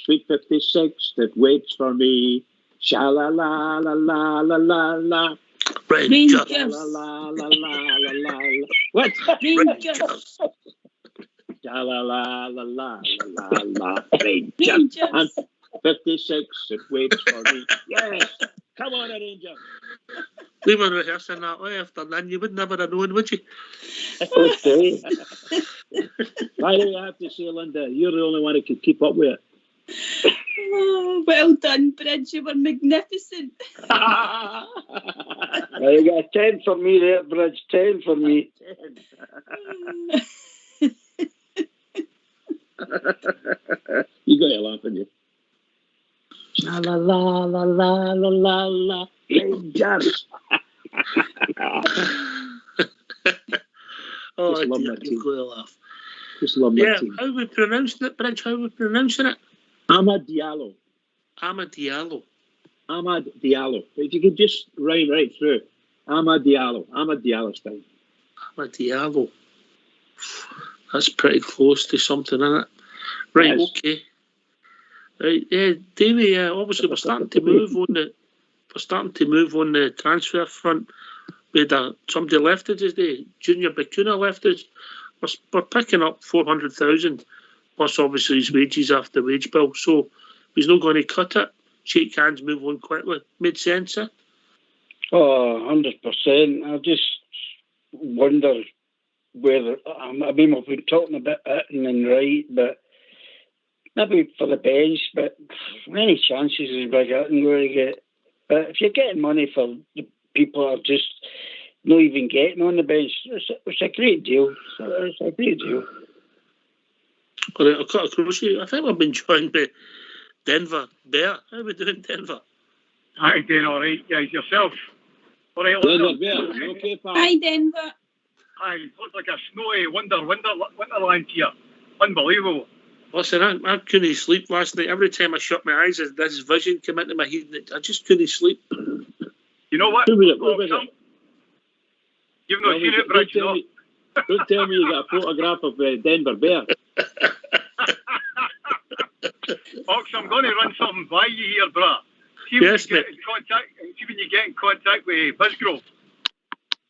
Sweet 56 that waits for me. Sha-la-la-la-la-la-la-la. Rangers. La-la-la-la-la-la-la. What? Rangers. Sha-la-la-la-la-la-la. Rangers. And 56 that waits for me. Yes. Come on, Rangers. We were rehearsing that way after then. You would never have known, would you? Okay. Why do you have to say, Linda? You're the only one who could keep up with it. Oh, well done, Bridge. You were magnificent. You got a 10 for me there, Bridge. 10 for me. You got to laugh, haven't you? La la la la la la la la. Rangers. Oh, Just love dear, that team. you've got to laugh. Just love that team. How are we pronouncing it, Bridge? How are we pronouncing it? Ahmad Diallo. Ahmad Diallo. Ahmad Diallo. If you could just rhyme right through. Ahmad Diallo. Ahmad Diallo style. Ahmad Diallo. That's pretty close to something, isn't it? Right, Yes. okay. Right, Davey, obviously we're starting to move on the transfer front. We had somebody left us today. Junior Bakuna left us. We're picking up 400,000 plus obviously his wages after wage bill. So he's not going to cut it. Shake hands, move on quickly. Made sense, eh? Oh, 100%. I just wonder whether, I mean, we've been talking about it and right, but maybe for the bench, but many chances is Big Hutton going to get. But if you're getting money for the people that are just not even getting on the bench, it's a great deal. It's a great deal. All right, I'll cut across you. I think we've been joined by Denver. Bear, how are we doing, Denver? Hi, doing all right. Guys, yourself? All right, Denver, Linda? Bear. You okay, pal? Hi, Denver. Hi, looks like a snowy wonderland here. Unbelievable. Listen, I couldn't sleep last night. Every time I shut my eyes, this vision came into my head. And I just couldn't sleep. You know what? Who was it? You've not seen it, Bridge, no? Don't tell me you got a photograph of Denver Bear. Ox, I'm going to run something by you here, brah. See Yes, when you get in contact with Bisgrove,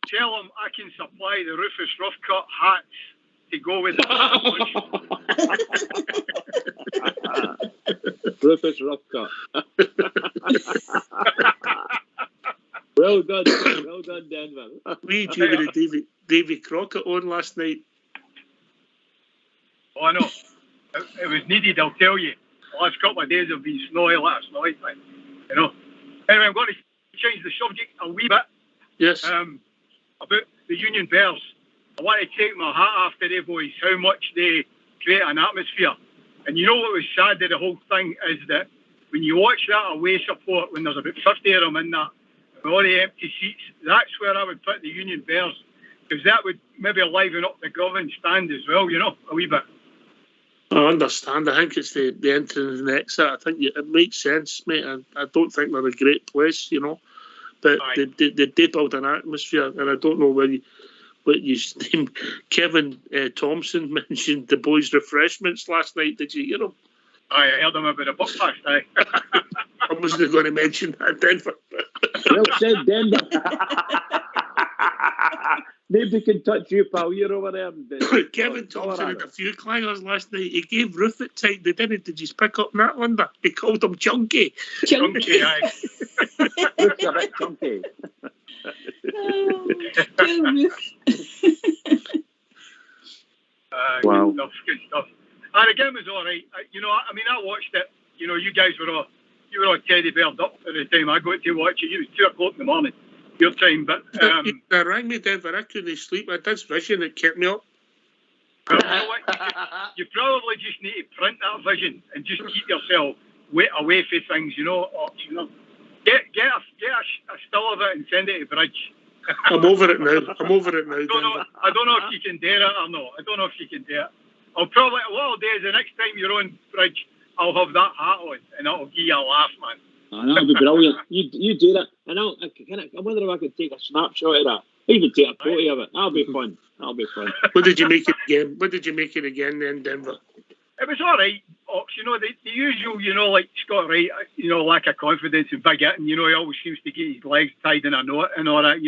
tell him I can supply the Rufus Rough Cut hats to go with the Rufus Rough Cut. Well done, Denver. We drew with Davy Crockett on last night. Oh, I know. It was needed, I'll tell you. The last couple of days have been snowy last night, you know. Anyway, I'm going to change the subject a wee bit. Yes. About the Union Bears. I want to take my hat off to the boys, how much they create an atmosphere. And you know what was sad to the whole thing is that when you watch that away support, when there's about 50 of them in that, with all the empty seats, that's where I would put the Union Bears, because that would maybe liven up the Govan stand as well, you know, a wee bit. I understand. I think it's the entrance and exit. I think it makes sense, mate. I don't think they're a great place, but they build an atmosphere, and I don't know what you name. Kevin Thompson mentioned the boys' refreshments last night. Did you hear him? I heard him about a buck past, aye. I wasn't going to mention that, Denver. Well said, Denver. Nobody can touch you, pal. You're over there. Kevin Thompson had a few clangers last night. He gave Rupert time. They didn't. Did you pick up that, Linda? He called him Chunky. Chunky, aye. Rupert a bit chunky. Wow. Good stuff. And again, it was all right. I watched it. You guys were all teddy beared up at the time I got to watch it. It was 2 o'clock in the morning, your time. But they rang me, Denver. I couldn't sleep. I had this vision that kept me up. Well, you know what? You probably just need to print that vision and just keep yourself away from things. Get a still of it and send it to Bridge. I'm over it now. I don't know if you can dare it or not. I don't know if you can dare it. What I'll do is the next time you're on Bridge, I'll have that hat on and that'll give you a laugh, man. Oh, that'll be brilliant. You do that, and I wonder if I could take a snapshot of that. Even take a photo of it. That'll be fun. What did you make it again then, Denver? It was all right, Ox. The usual, like Scott Wright, lack of confidence and big hitting. He always seems to get his legs tied in a knot and all that,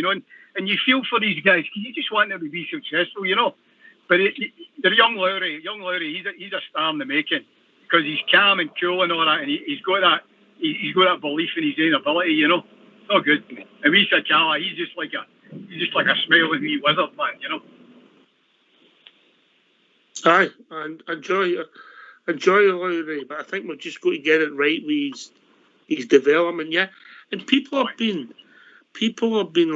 and you feel for these guys because you just want them to be successful, But they're young Lowry, he's a star in the making because he's calm and cool and all that, and he's got that belief in his own ability, It's all good. And we said, Chala, he's just like a smiling wee wizard, man, Aye, and enjoy Lowry, but I think we've just got to get it right with his development, yeah. And people have been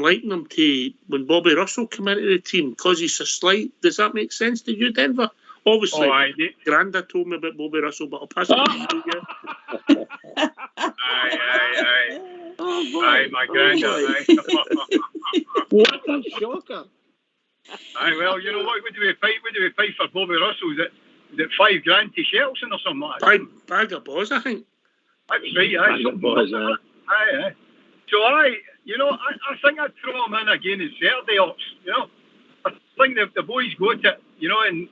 liking him to when Bobby Russell came into the team because he's a slight. Does that make sense to you, Denver? Obviously, Granda told me about Bobby Russell, but I'll pass it to you. Yeah. Aye. Aye, my Granda. What a shocker! Aye, well, you know what? Would we fight for Bobby Russell? Is it $5,000 to Shelton or something like that? Bag of balls, I think. That's right, aye. Bag of balls, aye. So I think I'd throw him in again on Saturday, Ox. I think the boys got it, and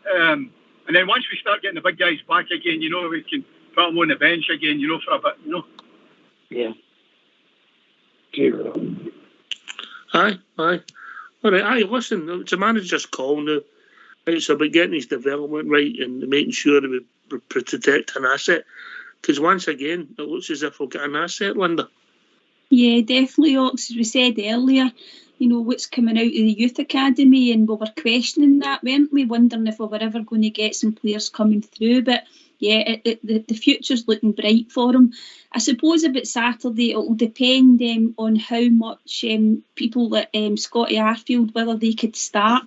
then once we start getting the big guys back again, we can put them on the bench again, for a bit, Yeah. Aye. All right, aye, listen, it's a manager's call now. It's about getting his development right and making sure that we protect an asset. Because once again, it looks as if we'll get an asset, Linda. Yeah, definitely, Ox. As we said earlier, what's coming out of the youth academy, and we were questioning that, weren't we? Wondering if we were ever going to get some players coming through. But yeah, the future's looking bright for him. I suppose about Saturday, it will depend on how much people like Scotty Arfield, whether they could start.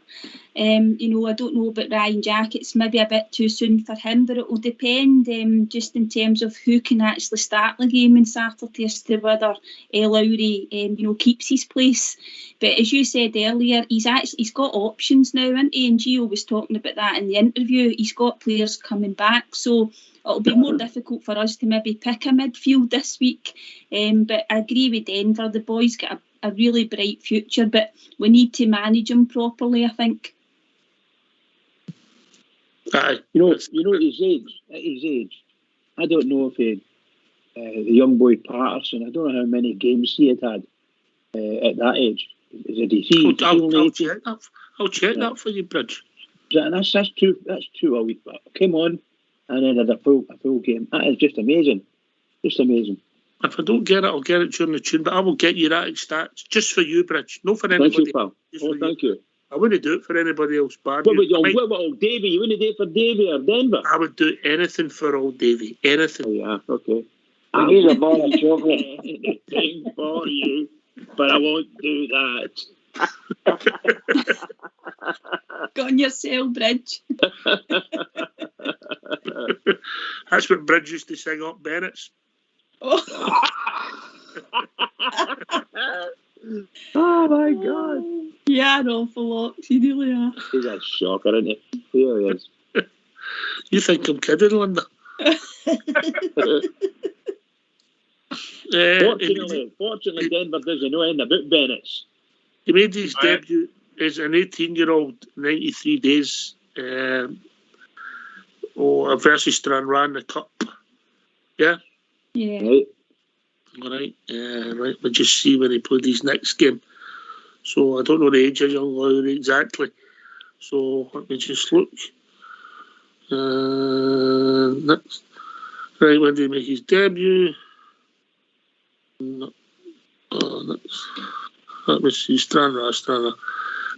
I don't know about Ryan Jack. It's maybe a bit too soon for him, but it will depend just in terms of who can actually start the game on Saturday as to whether Lowry keeps his place. But as you said earlier, he's got options now, isn't he? And Gio was talking about that in the interview. He's got players coming back, so it'll be more difficult for us to maybe pick a midfield this week. But I agree with Denver. The boys got a really bright future, but we need to manage them properly, I think. Aye. At his age, I don't know if the young boy Patterson, I don't know how many games he had at that age. Is it I'll check that for you, Bridge. And that's two a week. But came on and then had a full game. That is just amazing. Just amazing. If I don't get it, I'll get it during the tune. But I will get you that stats just for you, Bridge. Not for anybody. Thank you, pal. Thank you. I wouldn't do it for anybody else. What about old Davey? You wouldn't do it for Davey or Denver? I would do anything for old Davey. Anything. Oh, yeah, okay. He's a bar of chocolate. Anything for you, but I won't do that. Go on yourself, Bridge. That's what Bridge used to sing up Bennett's. Oh my God. Yeah, an awful lot. You really are. He's a shocker, isn't he? He really is. You think I'm kidding, Linda? Fortunately, Denver doesn't know anything about Bennett's. He made his debut as an 18-year-old, 93 days, versus Stranraer the Cup. Yeah? Yeah. Right. All right. Right. We'll just see when he played his next game. So I don't know the age of young Lowry exactly. So let me just look. Next. Right, when did he make his debut? No. Next. That was his Stranraer.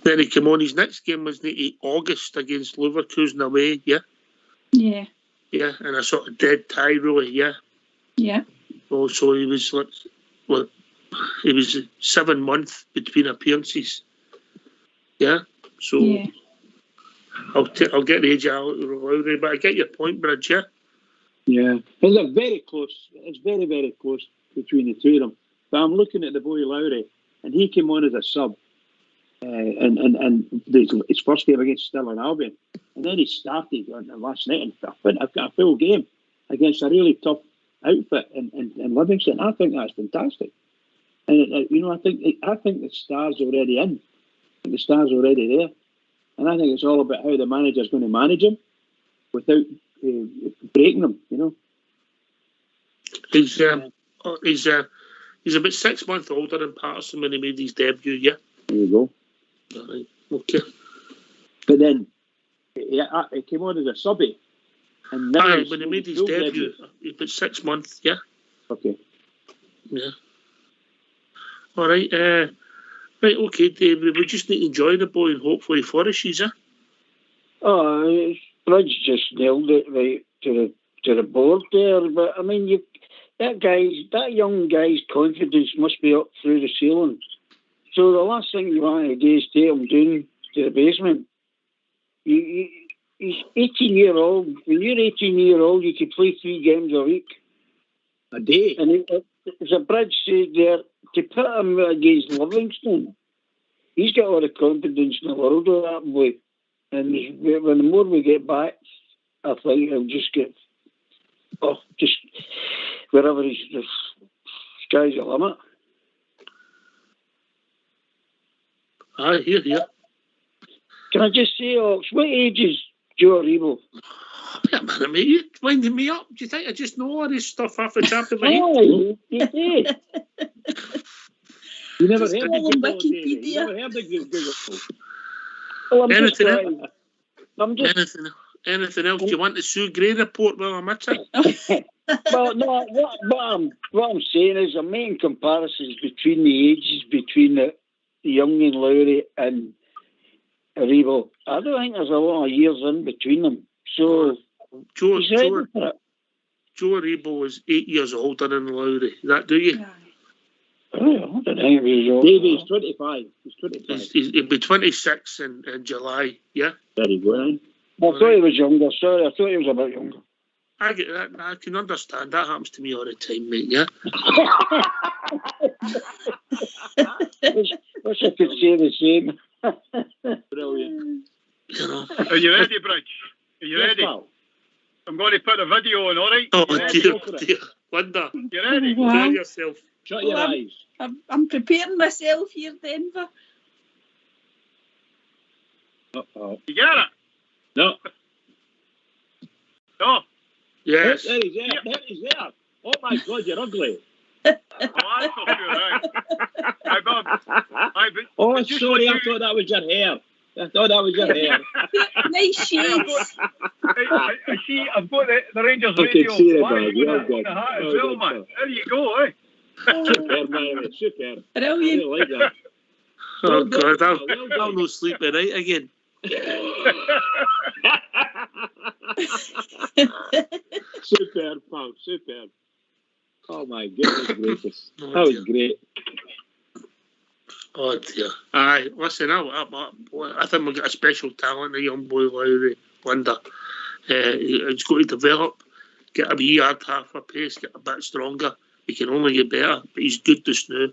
Then he came on. His next game was the August against Leverkusen away. Yeah. Yeah. Yeah, and a sort of dead tie, really. Yeah. Yeah. Oh, so he was like, what? He was 7 months between appearances. Yeah. So Yeah. I'll get the age out of Lowry, but I get your point, Bridge. Yeah. Yeah. They're very close. It's very, very close between the two of them. But I'm looking at the boy Lowry, and he came on as a sub. And his first game against Stirling Albion. And then he started on last night, and I've got a full game against a really tough outfit in Livingston. I think that's fantastic. And I think the star's already in. I think the star's already there. And I think it's all about how the manager's going to manage him without breaking him, He's about 6 months older than Patterson when he made his debut, yeah? There you go. All right, okay. But then he came on as a subby. And now when he made his debut, about 6 months, yeah? Okay. Yeah. All right, right, okay, David, we just need to enjoy the boy and hopefully flourishes, eh? Oh, Bridge just nailed it right to the board there. But I mean, that young guy's confidence must be up through the ceiling. So the last thing you want to do is take him down to the basement. He's 18-year-old. When you're 18-year-old, you can play 3 games a week. A day. And as a Bridge said there, to put him against Livingston, he's got all the confidence in the world of that boy. And when the more we get back, I think he'll just get, just wherever he's, the sky's the limit. I hear you. Can I just say, Ox, what age is Joe Rebo? Wait a minute, mate. You're winding me up. Do you think I just know all this stuff off the top of my head? Oh, you did. You never heard Just of go on Google, Wikipedia. David. You never heard of Google. Well, I'm just Anything trying. else? I'm just Anything else? Do you want the Sue Gray report while I'm at it? well, no. What I'm saying is, I'm making comparisons between the ages between the young and Lowry and Rebo. I don't think there's a lot of years in between them. So Joe he's ready for it. Rebo is 8 years older than Lowry. That do you? I don't think it was Davey, he's 25. He's 25. He'll be 26 in July. Yeah. There you go. I thought he was younger. Sorry, I thought he was a bit younger. I get that. I can understand. That happens to me all the time, mate. Yeah. Wish I could say the same. Brilliant. You know. Are you ready, Bridge? Are you Yes, ready? pal. I'm going to put a video on, all right? Oh You ready? dear. Linda, You ready? Wow. prepare yourself. Shut your Well, eyes. I'm preparing myself here, Denver. Uh-oh. You get it? No. No. Yes. There he's there. There he's there. Oh my God, you're ugly. Oh, that's for sure, right? Oh, just sorry, I like you- thought that was your hair. I thought that was your hair. Nice shades. I see, I've got the Rangers I Radio can see it, flag man. on Well the done. hat as Well well, done, man. sir. There you go, eh? Superb, man. Superb. I Brilliant. really like that. Oh Well done, God, pal. Well I'll done. no sleep at night again. Superb, pal. Superb. Oh my goodness gracious. Oh, That was dear. great. Oh dear. Aye, listen, I think we've got a special talent, the young boy Lowry, Linda. He's got to develop, get a wee yard half a pace, get a bit stronger. He can only get better, but he's good just now.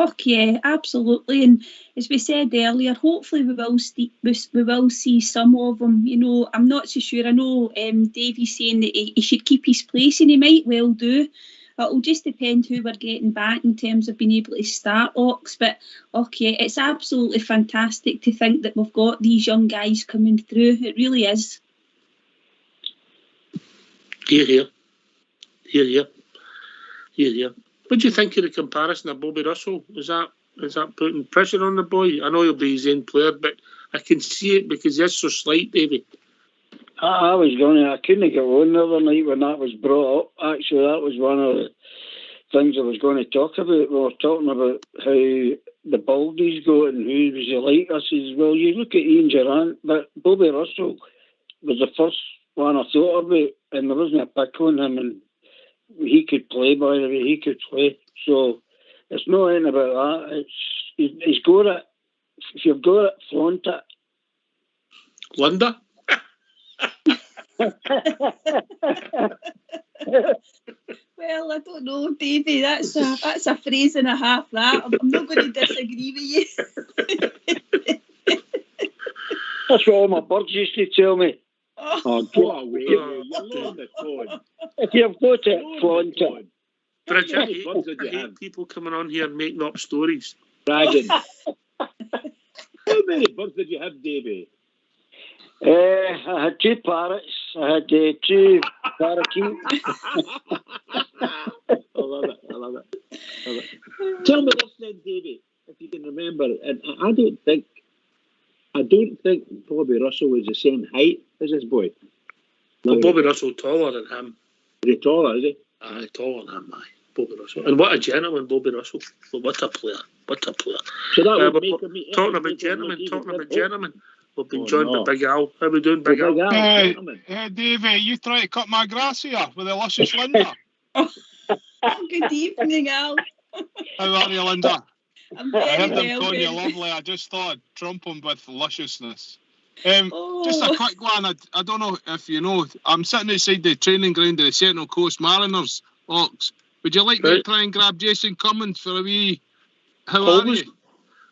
Oh yeah, absolutely. And as we said earlier, hopefully we will see some of him. You know, I'm not so sure. I know Davey's saying that he should keep his place, and he might well do. It'll just depend who we're getting back in terms of being able to start Ox. But okay, it's absolutely fantastic to think that we've got these young guys coming through. It really is. Here. What do you think of the comparison of Bobby Russell? Is that putting pressure on the boy? I know he'll be his own player, but I can see it because he's so slight, Davey. I couldn't get on the other night when that was brought up. Actually, that was one of the things I was going to talk about. We were talking about how the Baldies go and who was he like. I says, well, you look at Ian Durant, but Bobby Russell was the first one I thought about, and there wasn't a pick on him, and he could play, by the way, he could play. So it's not anything about that. He's got it. If you've got it, flaunt it. Linda? Well, I don't know, Davey. That's a phrase and a half. That I'm not going to disagree with you. That's what all my birds used to tell me. Oh, go away. You're lowering the tone. If you've got it, flaunt it. Bridget, I hate people coming on here and making up stories. Dragon. How many birds did you have, Davey? I had 2 parrots. I had 2 parakeets. I love it. Tell me this then, Davey, if you can remember. And I don't think Bobby Russell was the same height as this boy. Well, Bobby Russell taller than him. Is he taller, is he? Aye, taller than him, aye. Bobby Russell. And what a gentleman, Bobby Russell. What a player. So that would make him... Talking about gentlemen. We've been joined by Big Al. How are we doing, Big Al? Hey, Davey, you try to cut my grass here with a luscious Linda. Good evening, Al. How are you, Linda? I'm very I heard them well. calling you lovely. I just thought I'd trump him with lusciousness. Just a quick one. I don't know if you know. I'm sitting outside the training ground of the Sentinel Coast Mariners, Ox. Would you like me to try and grab Jason Cummins for a wee... How are you?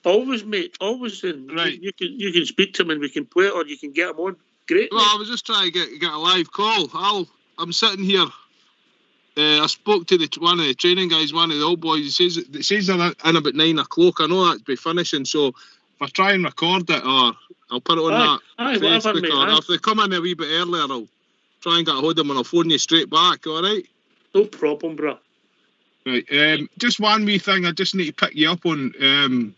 Always, mate. Always. Right. You can speak to him and we can play it, or you can get him on. Great. Well, I was just trying to get a live call. I'm sitting here. I spoke to one of the training guys, one of the old boys. He says in about 9 o'clock. I know that'd be finishing, so if I try and record it, or I'll put it on Facebook, or if they come in a wee bit earlier, I'll try and get a hold of them and I'll phone you straight back, all right? No problem, bro. Right. Just one wee thing I just need to pick you up on.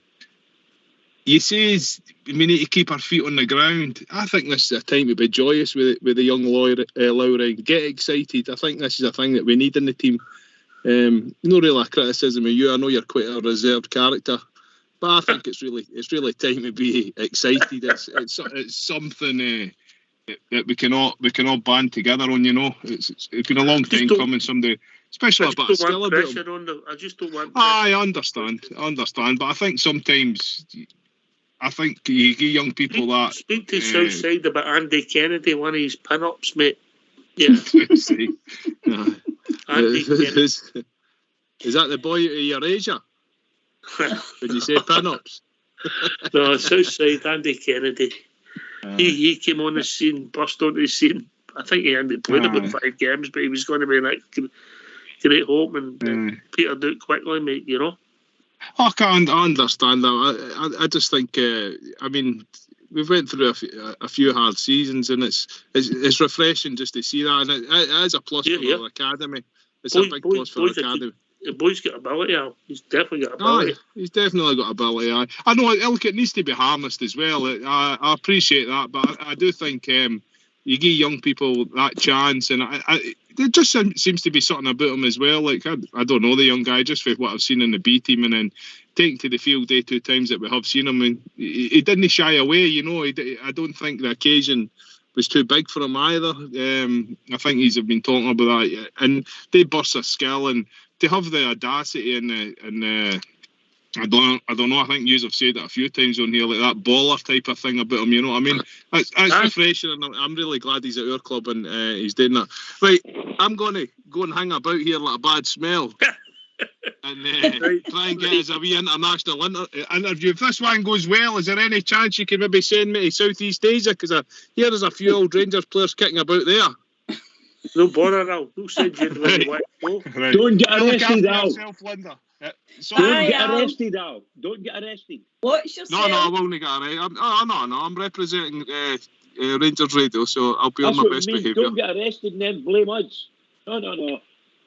You says we need to keep our feet on the ground. I think this is a time to be joyous with the young Lowry. Get excited. I think this is a thing that we need in the team. No real criticism of you. I know you're quite a reserved character, but I think it's really time to be excited. It's something that we can all band together on. You know, it's been a long time coming. Somebody. Especially a bit of skill about him. I just don't want pressure. I understand, but I think sometimes you give young people that... Speak to Southside about Andy Kennedy, one of his pin-ups, mate. Yeah. Andy Kennedy. Is that the boy of your age? When you say pin-ups? No, Southside, Andy Kennedy. He came on the scene, burst onto the scene. I think he only played about 5 games, but he was going to be like... great hope and petered out quickly, mate, you know. I understand that. I just think, we've went through a few hard seasons, and it's refreshing just to see that, and it is a plus for the academy. It's a big plus for the academy. The boy's got ability, Al. He's definitely got ability. He's definitely got ability. I know, look, it needs to be harnessed as well. I appreciate that, but I do think you give young people that chance, and there just seems to be something about him as well. Like, I don't know the young guy, just for what I've seen in the B team, and then taking to the field 2 times that we have seen him, and he didn't shy away, you know. I don't think the occasion was too big for him either. I think he's been talking about that, and they burst of skill, and to have the audacity and I don't know. I think you have said it a few times on here, like that baller type of thing about him. You know what I mean? It's refreshing, and I'm really glad he's at our club and he's doing that. Right, I'm going to go and hang about here like a bad smell. and try and get us a wee international interview. If this one goes well, is there any chance you can maybe send me to Southeast Asia? Because I hear there's a few old Rangers players kicking about there. No bother, Al. We'll send you where you want to go. Right. Don't get arrested, Al. Yourself, Linda. Don't get arrested, Al. Don't get arrested. Watch yourself. No, I won't get arrested. No, I'm representing Rangers Radio, so I'll be That's on my what best it means. behaviour. Don't get arrested and then blame us. No.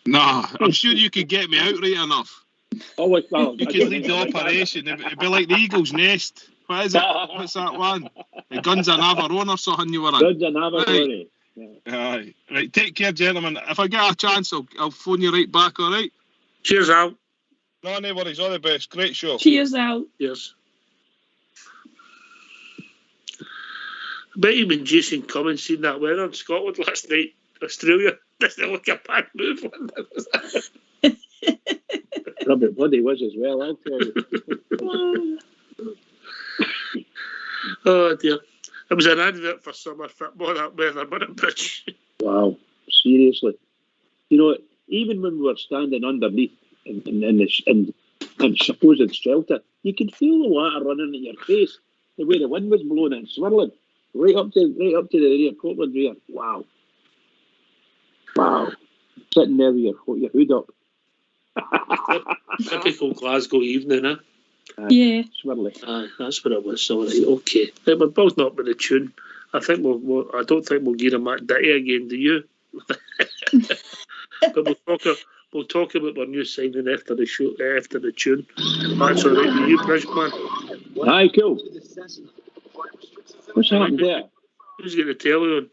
Nah, I'm sure you could get me out right enough. Oh, well, You could lead the operation. It'd be like the Eagle's Nest. What is it? What's that one? The Guns of Navarone or something you were in. Guns of Navarone. Aye. Right, take care, gentlemen. If I get a chance, I'll phone you right back, all right? Cheers, Al. No worries. All the best. Great show. Cheers, Al. Yes. I bet even Jason Cummins seen that weather in Scotland last night. Australia doesn't look a bad move. Robert Bloody was as well, I'll tell you. Oh dear. It was an advert for summer football, that weather, but a bitch. Wow, seriously. You know, even when we were standing underneath in supposed shelter, you could feel the water running at your face, the way the wind was blowing and swirling, right up to the area of Copeland here. Wow. Sitting there with your hood up. Typical Glasgow evening, eh? Yeah. Swirly. Aye, that's what it was. All right, okay. Right, we're both not with the tune. I think I don't think we'll get a Mac Ditty again. Do you? But we'll talk about our new signing after the show, after the tune. That's all right with you, Bridgeman. Aye, cool. What's happened there? Who's got the telly on?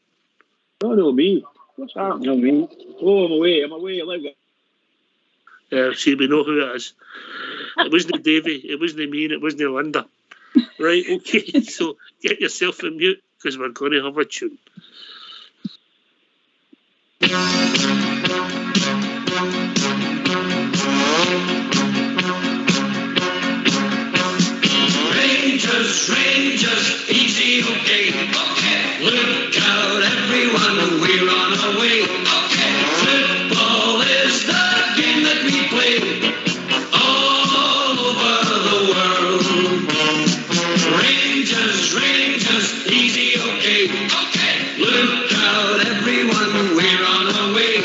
No, me. What's happened? No, me. Oh, I'm away. See, we know who it is. It wasn't Davey, it wasn't me, and it wasn't Linda. Right, okay, so get yourself on mute, because we're going to have a tune. Rangers, easy, okay. Look out, everyone, we're on our way. Football is the game that we play all over the world. Rangers, easy, okay. Look out, everyone, we're on our way.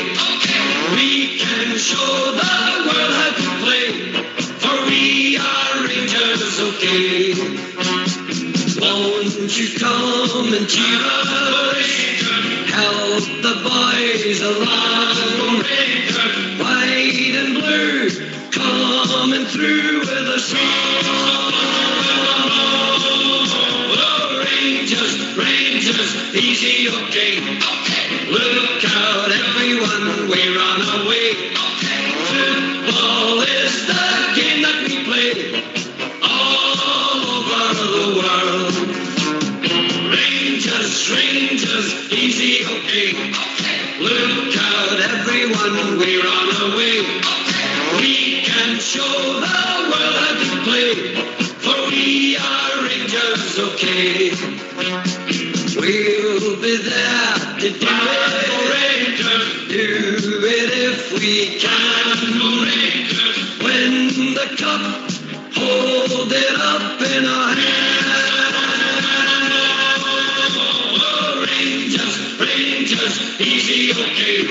We can show the world how to play, for we are Rangers, okay. Won't you come and cheer us? Help the boys along. White and blue, coming through with a song. Oh, Rangers, easy, okay. Look out, everyone, we're on our way. Football is the game that we play all over the world. Rangers, easy, okay. Look out, everyone, we're on our way. We can show the world how to play, for we are Rangers, okay. We'll be there to do it if we can. Win the cup, hold it up in our hand. Rangers, easy, okay.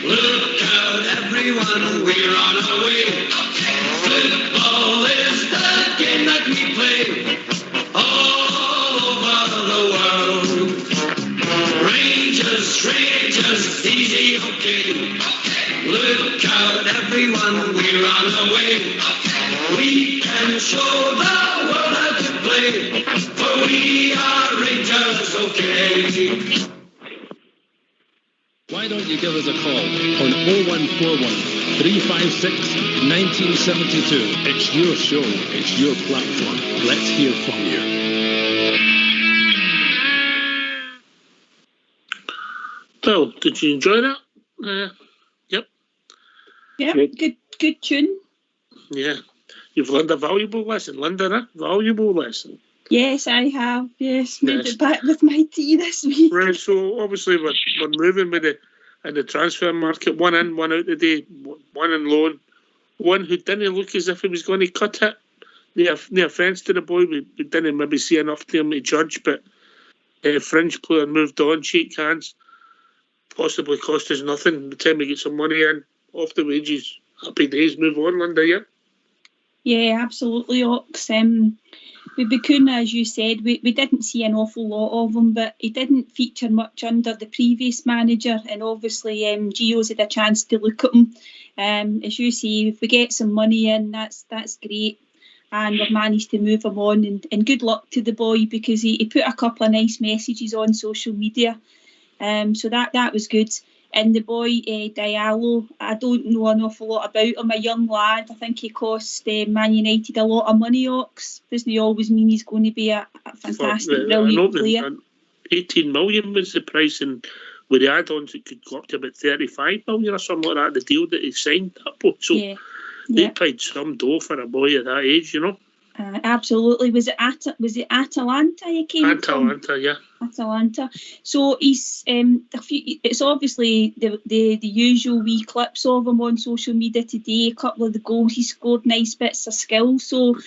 Look out, everyone, we're on our way. Football is the game that we play all over the world. Rangers, easy, okay. Look out, everyone, we're on our way. We can show the world how to play, for we are Rangers, okay. Why don't you give us a call on 0141 356 1972. It's your show, it's your platform. Let's hear from you. Well, did you enjoy that? Yep. Yeah, good tune. Yeah. You've learned a valuable lesson, Linda, eh? Valuable lesson. Yes, I have. Yes, made it back with my tea this week. Right, so obviously we're moving with in the transfer market. One in, one out today. One in loan, one who didn't look as if he was going to cut it. No offence to the boy, we didn't maybe see enough to him to judge, but fringe player moved on, shake hands, possibly cost us nothing. By the time we get some money in, off the wages, happy days, move on, Linda, yeah? Yeah, absolutely, Ox. With Bacuna, as you said, we didn't see an awful lot of him, but he didn't feature much under the previous manager, and obviously Gio's had a chance to look at him. As you say, if we get some money in, that's great, and we've managed to move him on, and good luck to the boy, because he put a couple of nice messages on social media, so that was good. And the boy, Diallo, I don't know an awful lot about him, a young lad. I think he cost Man United a lot of money, Ox. Doesn't he always mean he's going to be a fantastic, brilliant player? 18 million was the price, and with the add-ons it could go up to about 35 million or something like that, the deal that he signed up. So they paid some dough for a boy at that age, you know. Absolutely. Was it Atalanta you came from? Atalanta, yeah. Atalanta. So he's it's obviously the usual wee clips of him on social media today. A couple of the goals he scored, nice bits of skill. So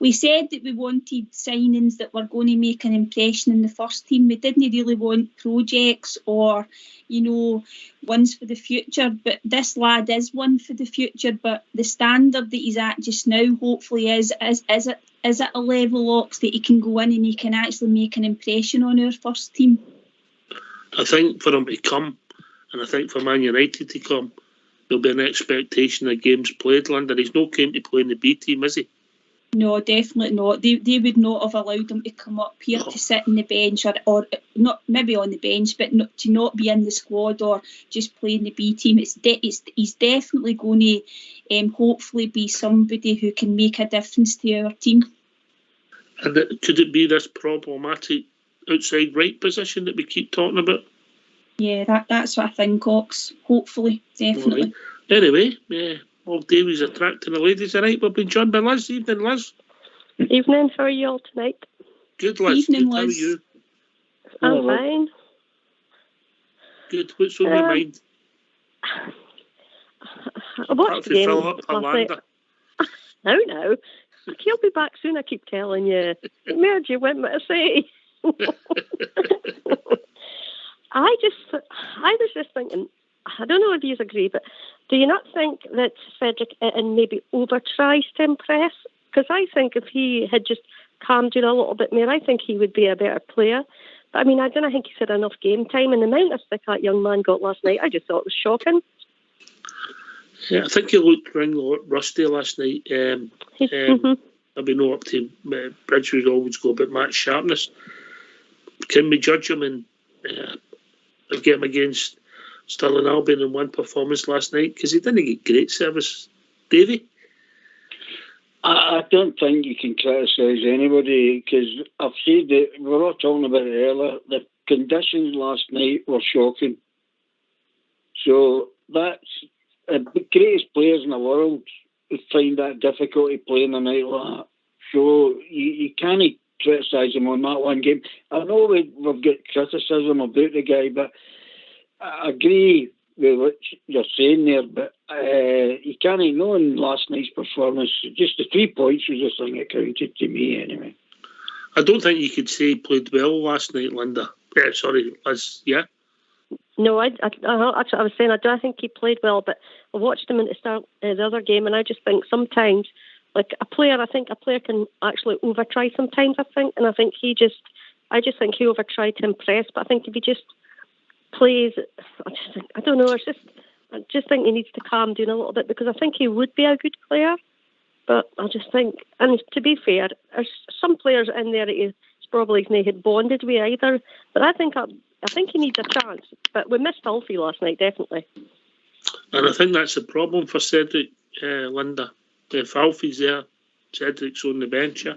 we said that we wanted signings that were going to make an impression in the first team. We didn't really want projects or, ones for the future. But this lad is one for the future. But the standard that he's at just now, hopefully, is at a level, Ox, that he can go in and he can actually make an impression on our first team. I think for him to come, and I think for Man United to come, there'll be an expectation of games played, London. He's no came to play in the B team, is he? No, definitely not. They would not have allowed him to come up here to sit on the bench, or not maybe on the bench, but to not be in the squad or just play in the B team. He's definitely going to hopefully be somebody who can make a difference to our team. And could it be this problematic outside right position that we keep talking about? Yeah, that's what I think, Ox. Hopefully, definitely. Right. Anyway, all Davies attracting the ladies tonight. We've been joined by Liz. Evening, Liz. Evening. How are you all tonight? Good, Liz. Evening, Good. Liz. How are you? I'm fine. Good. What's on your mind? I watched the game last night. No. He'll be back soon, I keep telling you. Merge, you went what I say. I was just thinking, I don't know if you agree, but do you not think that Cedric Itten maybe over-tries to impress? Because I think if he had just calmed down a little bit more, I think he would be a better player. But I mean, I don't think he's had enough game time, and the amount of stick that young man got last night, I just thought it was shocking. Yeah, I think he looked rusty last night. Maybe not up to Bridge would always go about match sharpness. Can we judge him and get him against Stirling Albion in one performance last night? Because he didn't get great service. Davey? I don't think you can criticise anybody, because I've said that we were all talking about it earlier. The conditions last night were shocking. So that's the greatest players in the world find that difficult to play in a night like that. So you can't criticise him on that one game. I know we've got criticism about the guy, but I agree with what you're saying there, but you can't ignore last night's performance. Just the 3 points was the thing that counted to me anyway. I don't think you could say he played well last night, Linda. Sorry, Liz, yeah? No, that's what I was saying. I don't think he played well, but I watched him in the start the other game, and I just think sometimes, like a player can actually over-try sometimes, I think, and I just think he over-tried to impress, but I think if he just plays, I don't know, I just think he needs to calm down a little bit, because I think he would be a good player, but I just think, and to be fair, there's some players in there that he's probably not had bonded with either, but I think he needs a chance, but we missed Alfie last night, definitely. And I think that's the problem for Cedric, Linda. If Alfie's there, Cedric's on the bench, yeah?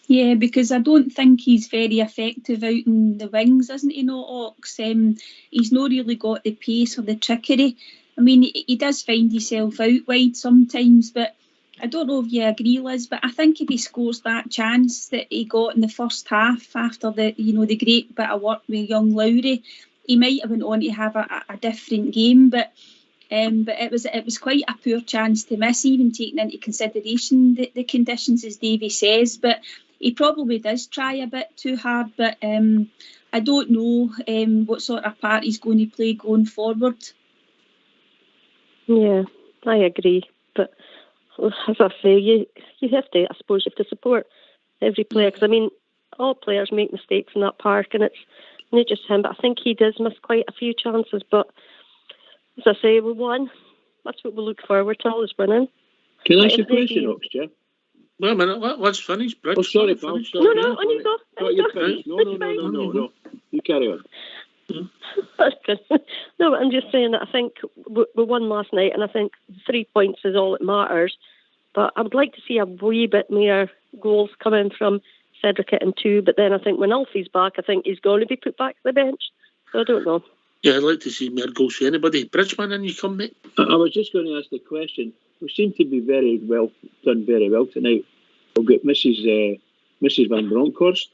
Yeah, because I don't think he's very effective out in the wings, isn't he, Ox? He's not really got the pace or the trickery. I mean, he does find himself out wide sometimes, but I don't know if you agree, Liz, but I think if he scores that chance that he got in the first half after the great bit of work with young Lowry, he might have went on to have a different game. But But it was quite a poor chance to miss, even taking into consideration the conditions, as Davy says. But he probably does try a bit too hard. But I don't know what sort of part he's going to play going forward. Yeah, I agree. But as I say, you have to, I suppose, you have to support every player. Because, I mean, all players make mistakes in that park, and it's not just him. But I think he does miss quite a few chances. But as I say, we won. That's what we look forward to, is winning. Can I ask you a question, Ox, Jeff? Wait a minute, let's finish, Bridge. Oh, sorry, pal. No, on you go. You're finished. No. You carry on. That's good. No, but I'm just saying that I think we won last night, and I think 3 points is all that matters. But I would like to see a wee bit more goals coming from Cedric and 2. But then I think when Alfie's back, I think he's going to be put back to the bench. So I don't know. Yeah, I'd like to see more goals for anybody. Bridgeman, in you come, mate. I was just going to ask the question. We seem to be very well tonight. We've got Mrs. Van Bronckhorst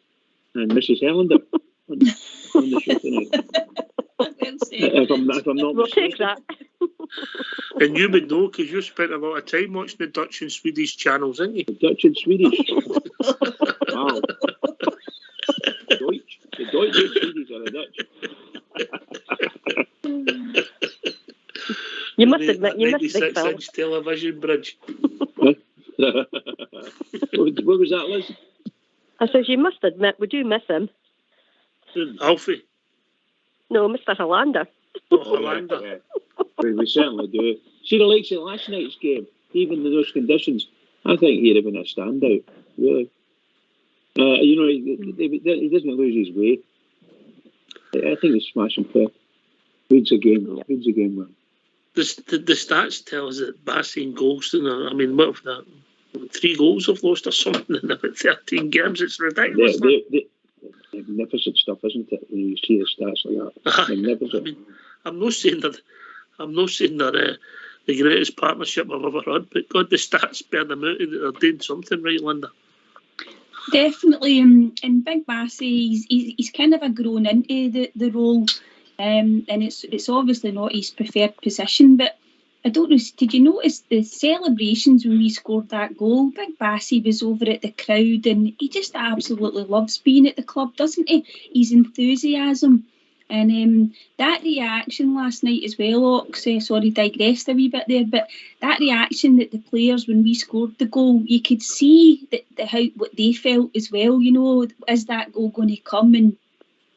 and Mrs. Helander on the show tonight. If I'm not we'll take that. And you would know, because you spent a lot of time watching the Dutch and Swedish channels, didn't you? The Dutch and Swedish. Wow. Deutsch. The Deutsch and Swedish are the Dutch. You must admit, you missed Big 96-inch television, Bridge. What was that, Liz? I says, you must admit, we do miss him. Alfie? No, Mr. Helander. Helander. Yeah. We certainly do. See the likes of last night's game, even in those conditions, I think he'd have been a standout, really. He doesn't lose his way. I think he's smashing play. Reads the game well. The stats tell us that Bassey and Golston are, I mean, what if that? 3 goals have lost or something in about 13 games. It's ridiculous. Magnificent stuff, isn't it? When you see the stats like that, magnificent. I mean, I'm not saying that the greatest partnership I've ever had, but God, the stats bear them out that they're doing something right, Linda. Definitely, and Big Bassey, he's kind of a grown into the role, and it's obviously not his preferred position, but I don't know, did you notice the celebrations when we scored that goal? Big Bassey was over at the crowd, and he just absolutely loves being at the club, doesn't he? His enthusiasm. And that reaction last night as well, Ox, digressed a wee bit there, but that reaction that the players, when we scored the goal, you could see what they felt as well, is that goal going to come? And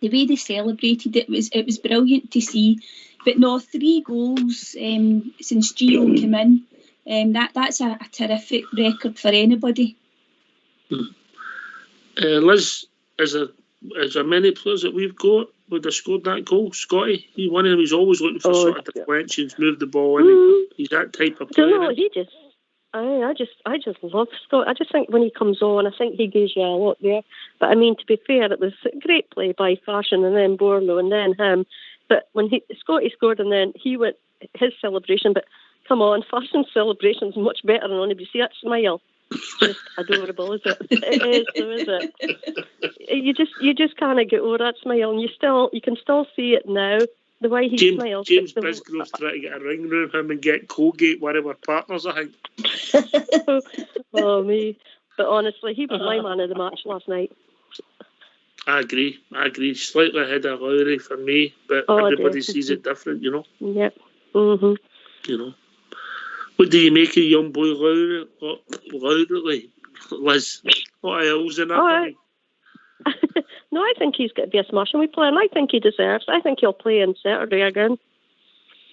the way they celebrated it was brilliant to see. But no, 3 goals since Gio came in, that's a terrific record for anybody. Liz, is there many players that we've got would have scored that goal? Scotty, he's one of them. He's always looking for sort of deflections, move the ball in. He's that type of player. No, I just love Scott. I just think when he comes on, I think he gives you a lot there. But I mean, to be fair, it was a great play by Fashion and then Borlo and then him. But when Scotty scored and then he went his celebration, but come on, Fashion's celebration is much better than only. You see that smile? Just adorable, is it? It is, though, is it? You just kind of get over that smile, and you can still see it now. The way he smiles. James Bisgrove's trying to get a ring round him and get Colgate, one of our partners, I think. Oh me! But honestly, he was my man of the match last night. I agree. Slightly ahead of Lowry for me, but everybody sees it different, Yep. Mhm. What do you make of young boy Lowry? Liz? What else in that? No, I think he's going to be a smashing wee player, and I think he deserves. I think he'll play on Saturday again.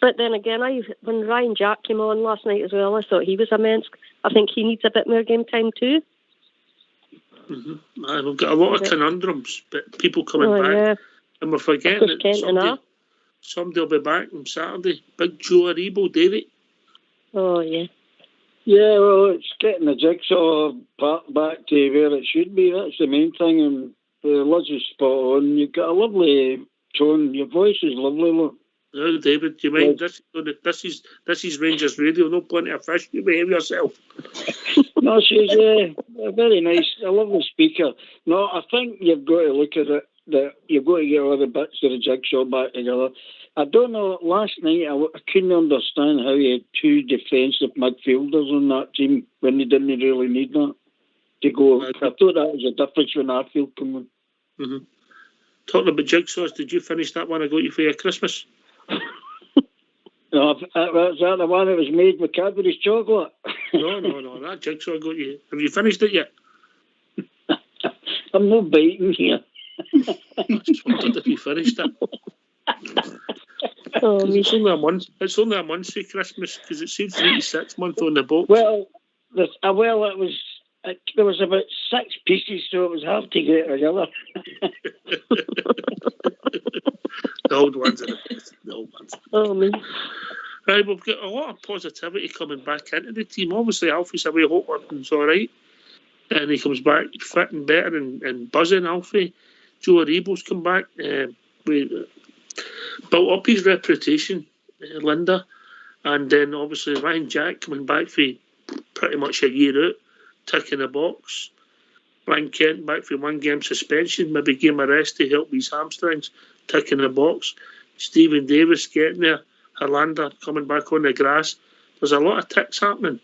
But then again, when Ryan Jack came on last night as well, I thought he was immense. I think he needs a bit more game time too. Mm-hmm. We've got a lot of conundrums, but people coming back, and we're forgetting that somebody will be back on Saturday. Big Joe Aribo, David. Oh yeah. Yeah, well, it's getting the jigsaw part back to where it should be. That's the main thing. And Liz is spot on. You've got a lovely tone. Your voice is lovely, look. No, David, do you mind? This is Rangers Radio, no plenty of fish. You behave yourself. No, she's very nice. A lovely speaker. No, I think you've got to look at it that you've got to get all the bits of the jigsaw back together. I don't know, last night I couldn't understand how you had two defensive midfielders on that team when they didn't really need that to go. I thought that was a difference when Arfield came on. Mm-hmm. Talking about jigsaws, did you finish that one I got you for your Christmas? No, was that the one that was made with Cadbury's chocolate? No, that jigsaw I got you. Have you finished it yet? I'm not biting here. I just wondered if you finished it. It's only a month. It's only a month to Christmas because it said 3 to 6 months on the box. Well, it was. There was about 6 pieces, so it was hard to get together. The old ones are the best. The old ones. Oh, man. Right, we've got a lot of positivity coming back into the team. Obviously, Alfie's away, Hopkins all right. And he comes back fit and better and buzzing, Alfie. Joe Aribo's come back. We built up his reputation, Linda. And then, obviously, Ryan Jack coming back for pretty much a year out, ticking the box. Ryan Kent back for 1 game suspension, maybe game of rest to help his hamstrings, ticking the box. Stephen Davis getting there. Herlander coming back on the grass. There's a lot of ticks happening.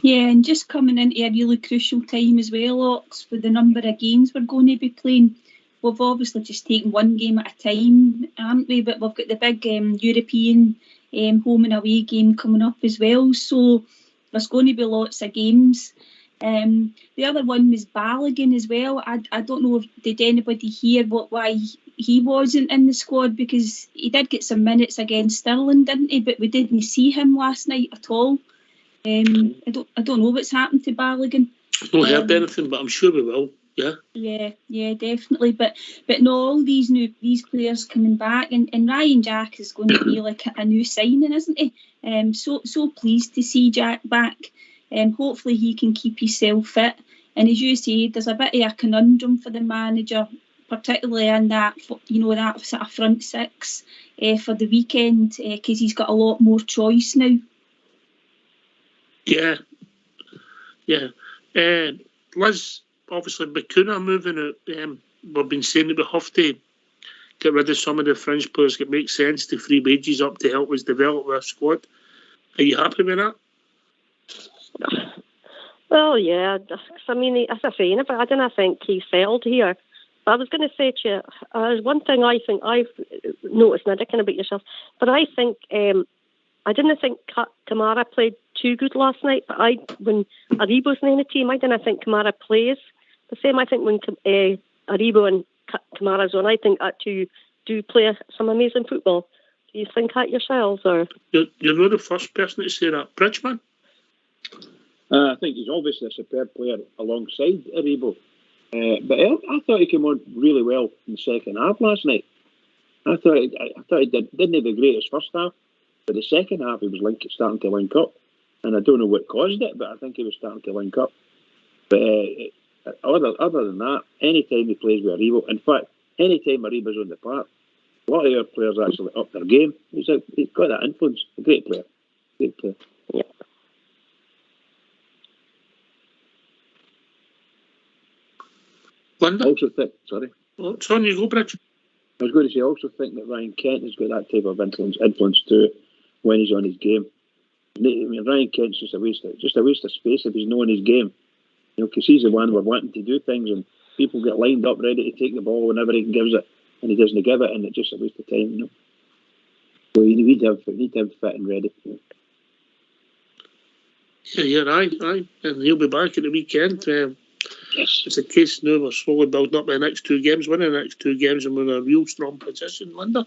Yeah, and just coming into a really crucial time as well, Ox, for the number of games we're going to be playing. We've obviously just taken 1 game at a time, aren't we? But we've got the big European home and away game coming up as well. So there's going to be lots of games. The other one was Balogun as well. I don't know if did anybody hear why he wasn't in the squad, because he did get some minutes against Stirling, didn't he? But we didn't see him last night at all. I don't know what's happened to Balogun. I've not heard anything, but I'm sure we will. Yeah, definitely. But no, all these players coming back, and Ryan Jack is going to be like a new signing, isn't he? So pleased to see Jack back. Hopefully he can keep himself fit. And as you say, there's a bit of a conundrum for the manager, particularly in that that sort of front six for the weekend, because he's got a lot more choice now. Yeah. Liz, obviously, Bakuna moving out. We've been saying that we have to get rid of some of the fringe players. It makes sense to free wages up to help us develop our squad. Are you happy with that? Well, yeah. I mean, as I say, I don't think he failed here. But I was going to say to you, there's one thing I think I've noticed, and I don't know about yourself, but I think I didn't think Kamara played too good last night. But when Aribo's in the team, I didn't think Kamara plays the same. I think when Aribo and Kamara's on, I think that two do play some amazing football. Do you think that yourselves, or you're not the first person to say that, Bridgman? I think he's obviously a superb player alongside Aribo. But I thought he came on really well in the second half last night. I thought he didn't have the greatest first half, but the second half he was starting to link up. And I don't know what caused it, but I think he was starting to link up. But other than that, any time he plays with Aribo, in fact, any time Aribo's on the park, a lot of our players actually up their game. He's got that influence. A great player. Great player. Yeah. Linda? I also think, sorry. Oh, it's on you, go, Bridge. I was going to say, I also think that Ryan Kent has got that type of influence too when he's on his game. I mean, Ryan Kent's just a waste of space if he's not on his game. Because he's the one we're wanting to do things, and people get lined up ready to take the ball whenever he gives it, and he doesn't give it, and it's just a waste of time. So you need to have fit and ready. Yeah, aye. And he'll be back at the weekend. Yes. It's a case now we're slowly building up the next 2 games, winning the next 2 games, and we're in a real strong position, Linda.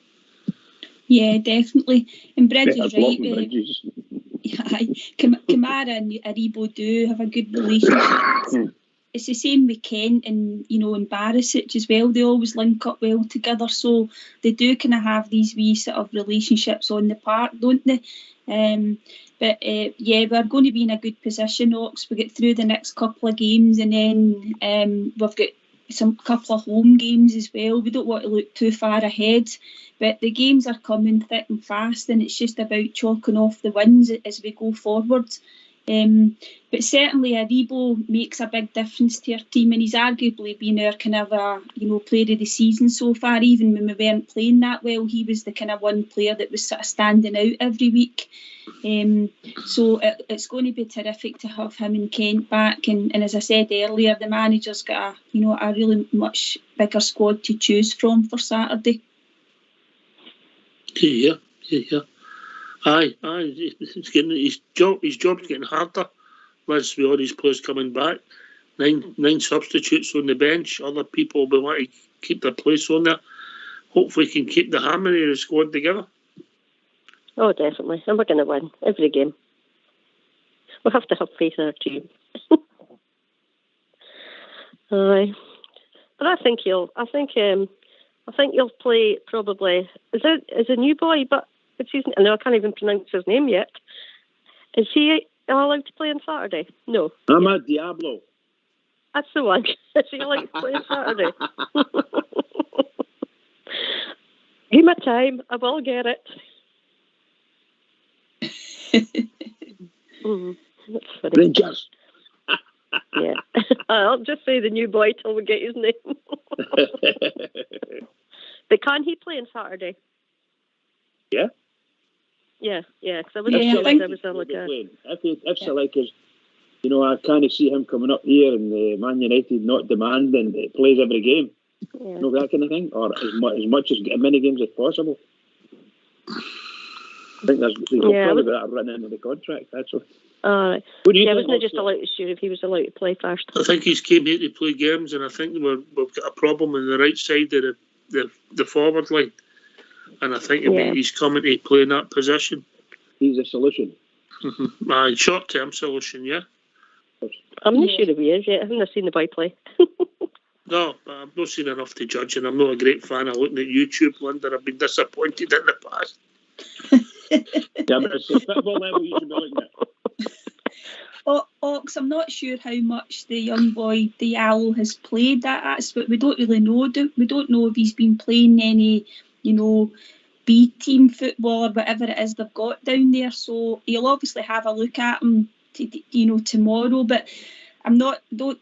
Yeah, definitely. And Bridge is right. Bridges. Kamara and Aribo do have a good relationship. It's the same with Kent and Barisic as well. They always link up well together, so they do kind of have these wee sort of relationships on the park, don't they? But we're going to be in a good position, Ox. We get through the next couple of games, and then we've got some couple of home games as well. We don't want to look too far ahead, but the games are coming thick and fast, and it's just about chalking off the wins as we go forward. But certainly Aribo makes a big difference to our team, and he's arguably been our kind of player of the season so far. Even when we weren't playing that well, he was the kind of one player that was sort of standing out every week. So it's going to be terrific to have him and Kent back. And as I said earlier, the manager's got a really much bigger squad to choose from for Saturday. Yeah. Aye. It's getting his job's getting harder. Liz, with all these players coming back, nine substitutes on the bench. Other people will want to keep their place on there. Hopefully, can keep the harmony of the squad together. Oh, definitely, and we're going to win every game. We have to have faith in our team. Aye, but I think you'll play probably. Is a new boy, but I can't even pronounce his name yet. Is he allowed to play on Saturday? No. Ahmad Diablo. That's the one. Is he allowed to play on Saturday? Give me time. I will get it. That's funny. Rangers. Yeah. I'll just say the new boy till we get his name. But can he play on Saturday? Yeah. Yeah. Because I was like if Selika's, I kind see him coming up here and Man United not demanding that he plays every game. Yeah. That kind of thing, or as much as many games as possible. I think there's probably got that written into the contract, actually. All right. Wasn't it just allowed to sure if he was allowed to play first? I think he's came here to play games, and I think we've got a problem on the right side of the forward line. And I think he's coming to play in that position. He's a solution. Mm-hmm. Short-term solution, yeah. I'm not sure if he is yet. I haven't seen the boy play. No, I've not seen enough to judge, and I'm not a great fan of looking at YouTube, Linda. I've been disappointed in the past. Yeah, but it's the football level you should be looking at. Ox, I'm not sure how much the young boy Diallo has played that, but we don't really know. We don't know if he's been playing any, B team football or whatever it is they've got down there. So he'll obviously have a look at him, tomorrow. But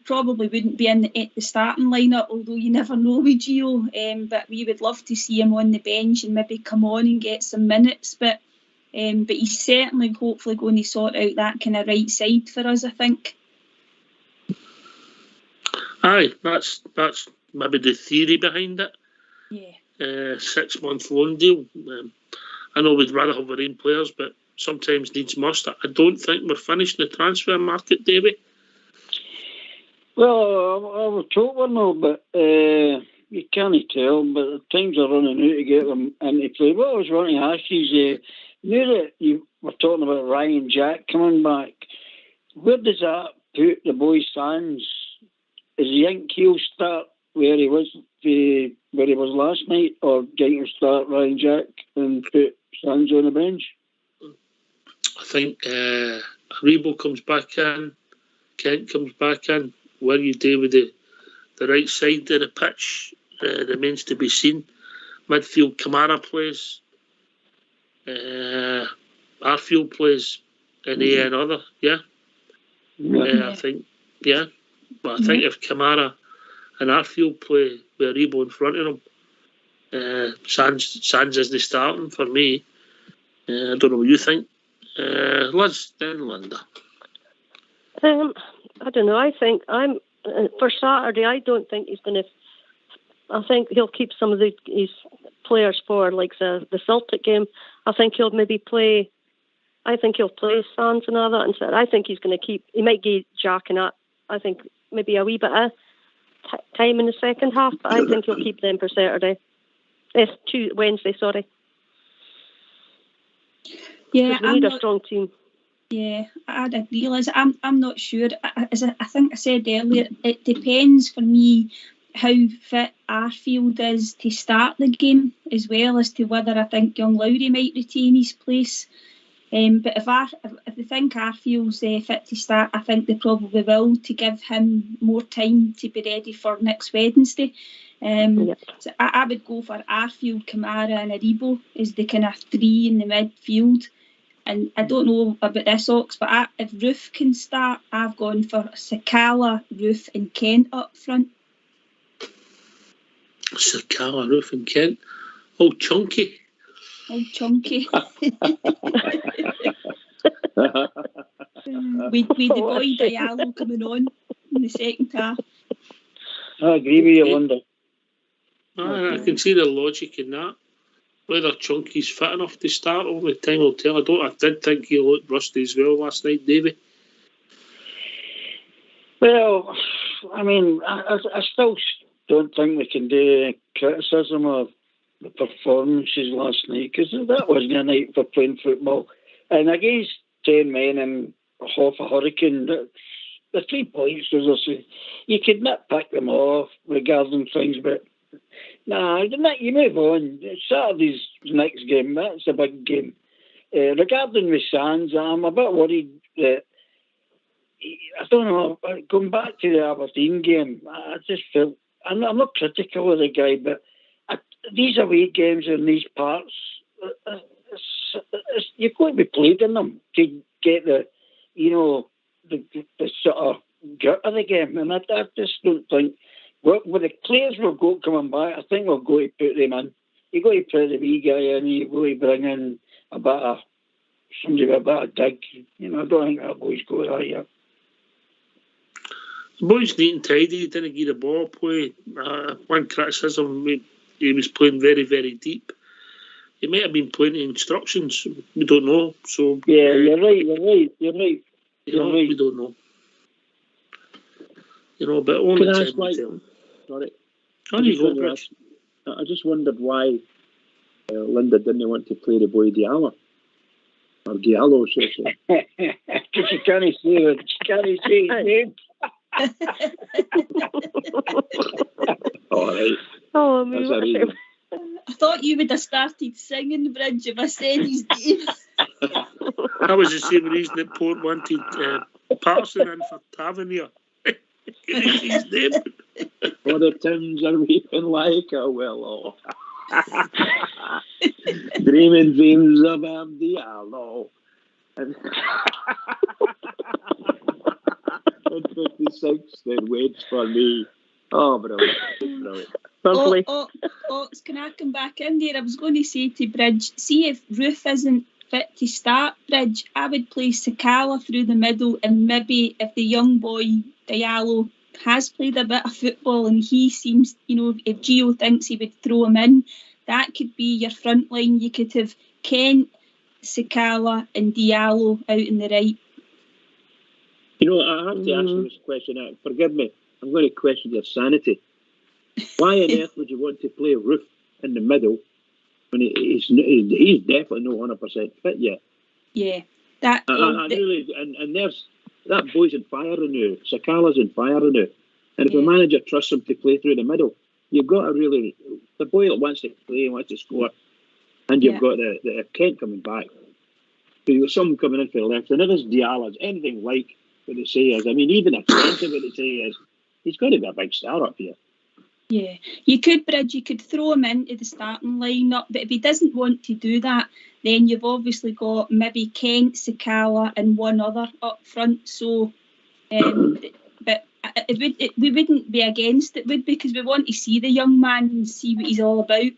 probably wouldn't be in the starting lineup, although you never know with Gio. But we would love to see him on the bench and maybe come on and get some minutes. But he's certainly, hopefully, going to sort out that kind of right side for us, I think. Aye, that's maybe the theory behind it. Yeah. 6-month loan deal. I know we'd rather have our own players, but sometimes needs must. I don't think we're finished in the transfer market, Davey. Well, I was told we're not, but you can't tell. But times are running out to get them into play. What I was wanting to ask is, now that you were talking about Ryan Jack coming back, where does that put the boys' Sands? Is the think he'll start where he was last night, or do you think he'll start Ryan Jack and put Sands on the bench? I think Rebo comes back in, Kent comes back in. Where you do with the right side of the pitch remains to be seen. Midfield, Kamara plays. Arfield plays in another, yeah. I think, yeah. But I think if Kamara and Arfield play with Rebo in front of them, Sands isn't starting for me. I don't know what you think. Liz, then Linda. I don't know. I think for Saturday. I don't think he's going to. I think he'll keep some of his players for like the Celtic game. I think he'll maybe play. I think he'll play Sands and all that instead. I think he's going to keep. He might give Jack and that. I think maybe a wee bit of time in the second half, but I think he'll keep them for Saturday. Wednesday, sorry. Yeah, we need a strong team. Yeah, I'd agree, Liz. I'm not sure. As I think I said earlier, it depends for me how fit Arfield is to start the game, as well as to whether I think young Lowry might retain his place. But if they think Arfield's fit to start, I think they probably will, to give him more time to be ready for next Wednesday. So I would go for Arfield, Kamara and Aribo as the kind of three in the midfield. and I don't know about this, Ox, but if Roof can start, I've gone for Sakala, Roof and Kent up front. Sakala, Roof and Kent. Oh, Chunky. Oh, Chunky. with the boy Diallo coming on in the second half. I agree with you, Linda. I can see the logic in that. Whether Chunky's fit enough to start, only time will tell. I did think he looked rusty as well last night, Davey. Well, I mean, I still don't think we can do any criticism of the performances last night, because that wasn't a night for playing football. And against 10 men and half a hurricane, the 3 points, as I say, you could nitpick them off regarding things, but you move on. Saturday's next game, that's a big game. Regarding with Sands, I'm a bit worried that, I don't know, going back to the Aberdeen game, I just felt, I'm not critical of the guy, but these away games in these parts, you've got to be played in them to get the sort of gut of the game. And I just don't think, with the players we've got coming back, I think we've got to put them in. You've got to put the wee guy in, you've got to bring in somebody with a bit of dig. I don't think that boy's got that yet. The boy's neat and tidy, he didn't get the ball play. One criticism, he was playing very, very deep. He might have been playing instructions, we don't know. So yeah, you're right. We don't know. But only Can I time ask will why? tell. Sorry. I I just wondered why Linda didn't want to play the boy Diallo. Or Diallo, should I say. Because she can't say it. She can't say his name. All right. Oh, That's a reason. I thought you would have started singing, Bridge, if I said his name. That was the same reason that Port wanted Patterson in for Tavernier. His name. For the Tims are weeping like a willow. Dreaming dreams of Diallo. And 56, then waits for me. Oh, brilliant. Ox, can I come back in there? I was going to say to Bridge, see if Roof isn't fit to start, Bridge, I would play Sakala through the middle, and maybe if the young boy Diallo has played a bit of football and he seems, if Gio thinks he would throw him in, that could be your front line. You could have Kent, Sakala and Diallo out in the right. I have to ask you this question. Forgive me, I'm going to question your sanity. Why on earth would you want to play Roof in the middle when he's definitely not 100% fit yet? Yeah. And there's that boy's in fire now. Sakala's in fire now. And if the manager trusts him to play through the middle, you've got to really, the boy that wants to play, wants to score, and you've got the Kent coming back. So you've got someone coming in for the left, and if it's Diallo's anything like what they say is, I mean, even a Kent of what they say is, he's got to be a big star up here. Yeah, you could throw him into the starting lineup, but if he doesn't want to do that, then you've obviously got maybe Kent, Sakala, and one other up front. So, but we wouldn't be against it, would, because we want to see the young man and see what he's all about.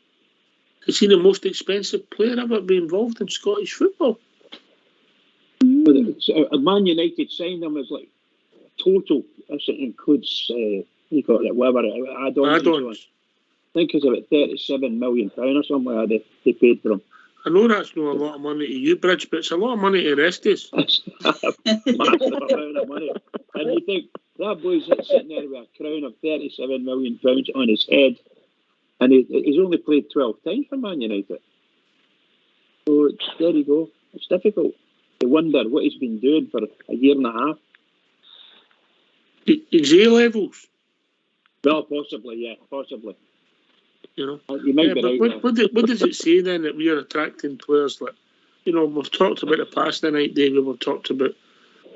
Is he the most expensive player ever be involved in Scottish football? Man United signed him as like total. This includes whatever add-ons. I think it's about £37 million or something like that they paid for him. I know that's not a lot of money to you, Bridge, but it's a lot of money to the rest of us. That's a massive amount of money. And you think that boy's sitting there with a crown of £37 million on his head, and he's only played 12 times for Man United. So there you go. It's difficult to wonder what he's been doing for a year and a half. His A levels. Well, possibly. You might be right. What does it say then that we are attracting players that, we've talked about the past night, David. We've talked about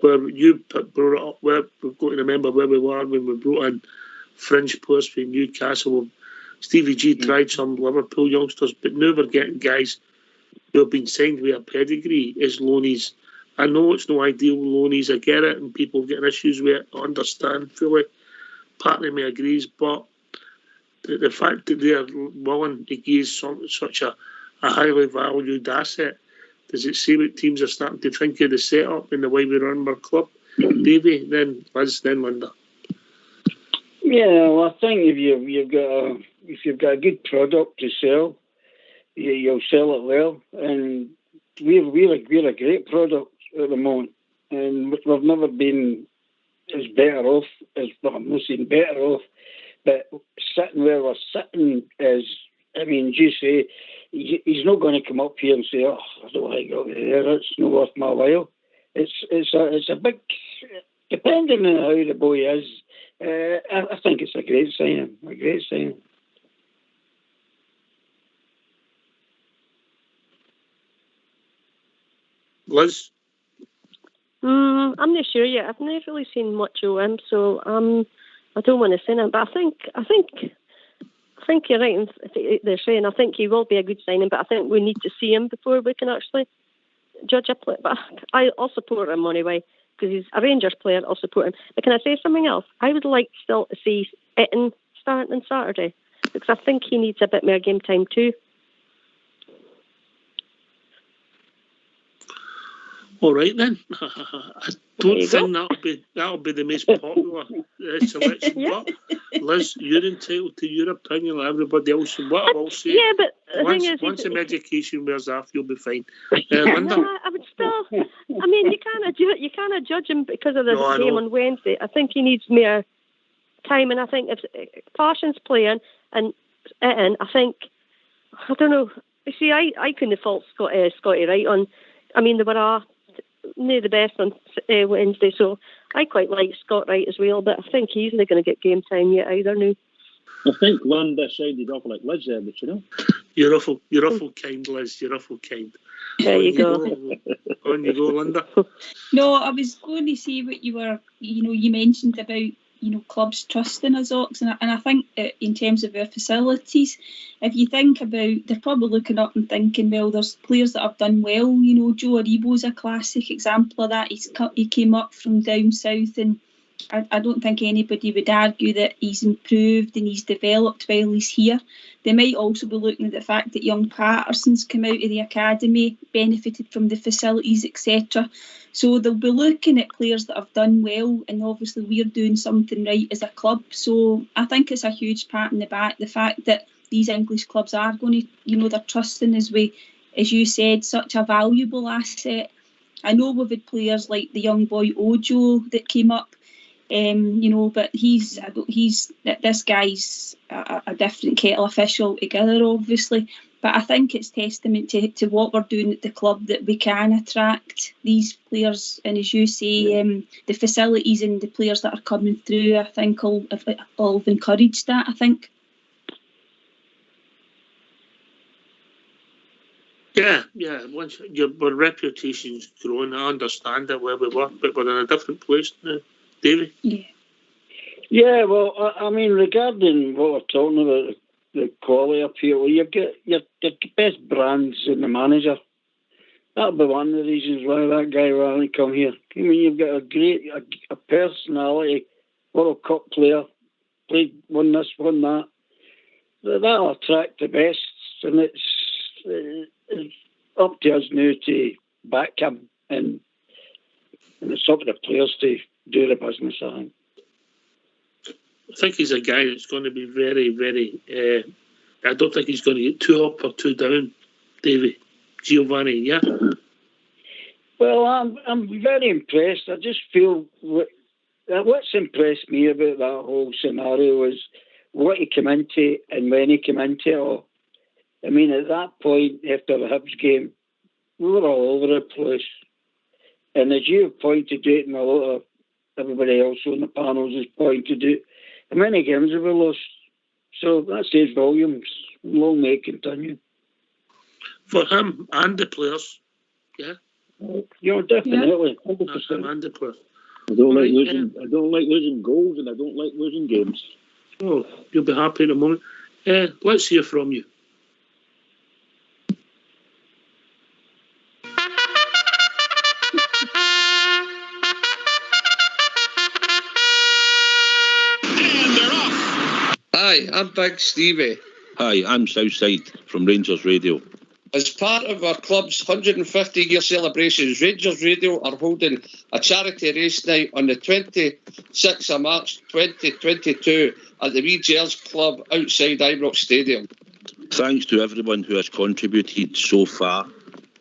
where you brought it up. Where we've got to remember where we were when we brought in fringe players from Newcastle. Stevie G tried some Liverpool youngsters, but now we're getting guys who have been signed with a pedigree as loanies. I know it's no ideal loanies, I get it, and people getting issues with it, I understand fully. Part of me agrees, but the fact that they are willing to give such a highly valued asset, does it say what teams are starting to think of the setup and the way we run our club? Davey, then Liz, then Linda. Yeah, well, I think if you've got a good product to sell, you'll sell it well, and we're a great product at the moment, and we've never been as better off as, well, I'm not saying better off, but sitting where we're sitting is, I mean, you say, he's not going to come up here and say, oh, I don't like it over there, it's not worth my while. It's a big, depending on how the boy is, I think it's a great signing, Liz? I'm not sure yet. I've never really seen much of him, so I don't want to say him. But I think you're right. They're saying I think he will be a good signing, but I think we need to see him before we can actually judge a player. But I'll support him anyway because he's a Rangers player. I'll support him. But can I say something else? I would like still to see Itten starting on Saturday because I think he needs a bit more game time too. All right then. I don't think that'll be the most popular selection. But Liz, you're entitled to your opinion, like everybody else. And what I will say, yeah, but the thing is, once the medication wears off, you'll be fine. Linda? No, I would still. I mean, you can't judge him because of the game on Wednesday. I think he needs more time, and I think if Parsons playing and I think I don't know. You see, I couldn't fault Scotty Wright on. I mean, they were near the best on Wednesday, so I quite like Scott Wright as well, but I think he's not going to get game time yet either now. I think Linda sounded awful like Liz there, but you know. You're awful kind, Liz. You're awful kind. There you go. On you go, Linda. No, I was going to say what you were, you mentioned about, clubs trusting us, Ox, and I think in terms of our facilities, if you think about, they're probably looking up and thinking, well, there's players that have done well. Joe Aribo's a classic example of that. He came up from down south, and I don't think anybody would argue that he's improved and he's developed while he's here. They might also be looking at the fact that young Patterson's come out of the academy, benefited from the facilities, etc. So they'll be looking at players that have done well, and obviously we're doing something right as a club. So I think it's a huge pat in the back, the fact that these English clubs are going to, they're trusting as you said, such a valuable asset. I know we've had players like the young boy Ojo that came up, but this guy's a different kettle of fish altogether, obviously. But I think it's testament to what we're doing at the club that we can attract these players, and as you say, the facilities and the players that are coming through, I think all have encouraged that, I think. Yeah. Once your reputation's grown, I understand it where we were, but we're in a different place now. David? Yeah, well, I mean, regarding what we're talking about, the quality of people, you get your best brands in the manager. That'll be one of the reasons why that guy will come here. I mean, you've got a personality, World Cup player, won this, won that. That'll attract the best, and it's up to us now to back him, and it's up to the players to do the business, I think. I think he's a guy that's going to be very, very... I don't think he's going to get too up or too down, Davey. Giovanni, yeah? Well, I'm very impressed. I just feel... What's impressed me about that whole scenario is what he came into and when he came into it all. I mean, at that point, after the Hibs game, we were all over the place. And as you have pointed out, and a lot of everybody else on the panels has pointed out, how many games have we lost? So that says volumes. Long may it continue. For him and the players, yeah. Definitely. 100%. Him and the players. I don't like losing goals, and I don't like losing games. Oh, you'll be happy in a moment. Let's hear from you. Hi, I'm Big Stevie. Hi, I'm Southside from Rangers Radio. As part of our club's 150-year celebrations, Rangers Radio are holding a charity race night on the 26th of March 2022 at the Rangers Club outside Ibrox Stadium. Thanks to everyone who has contributed so far.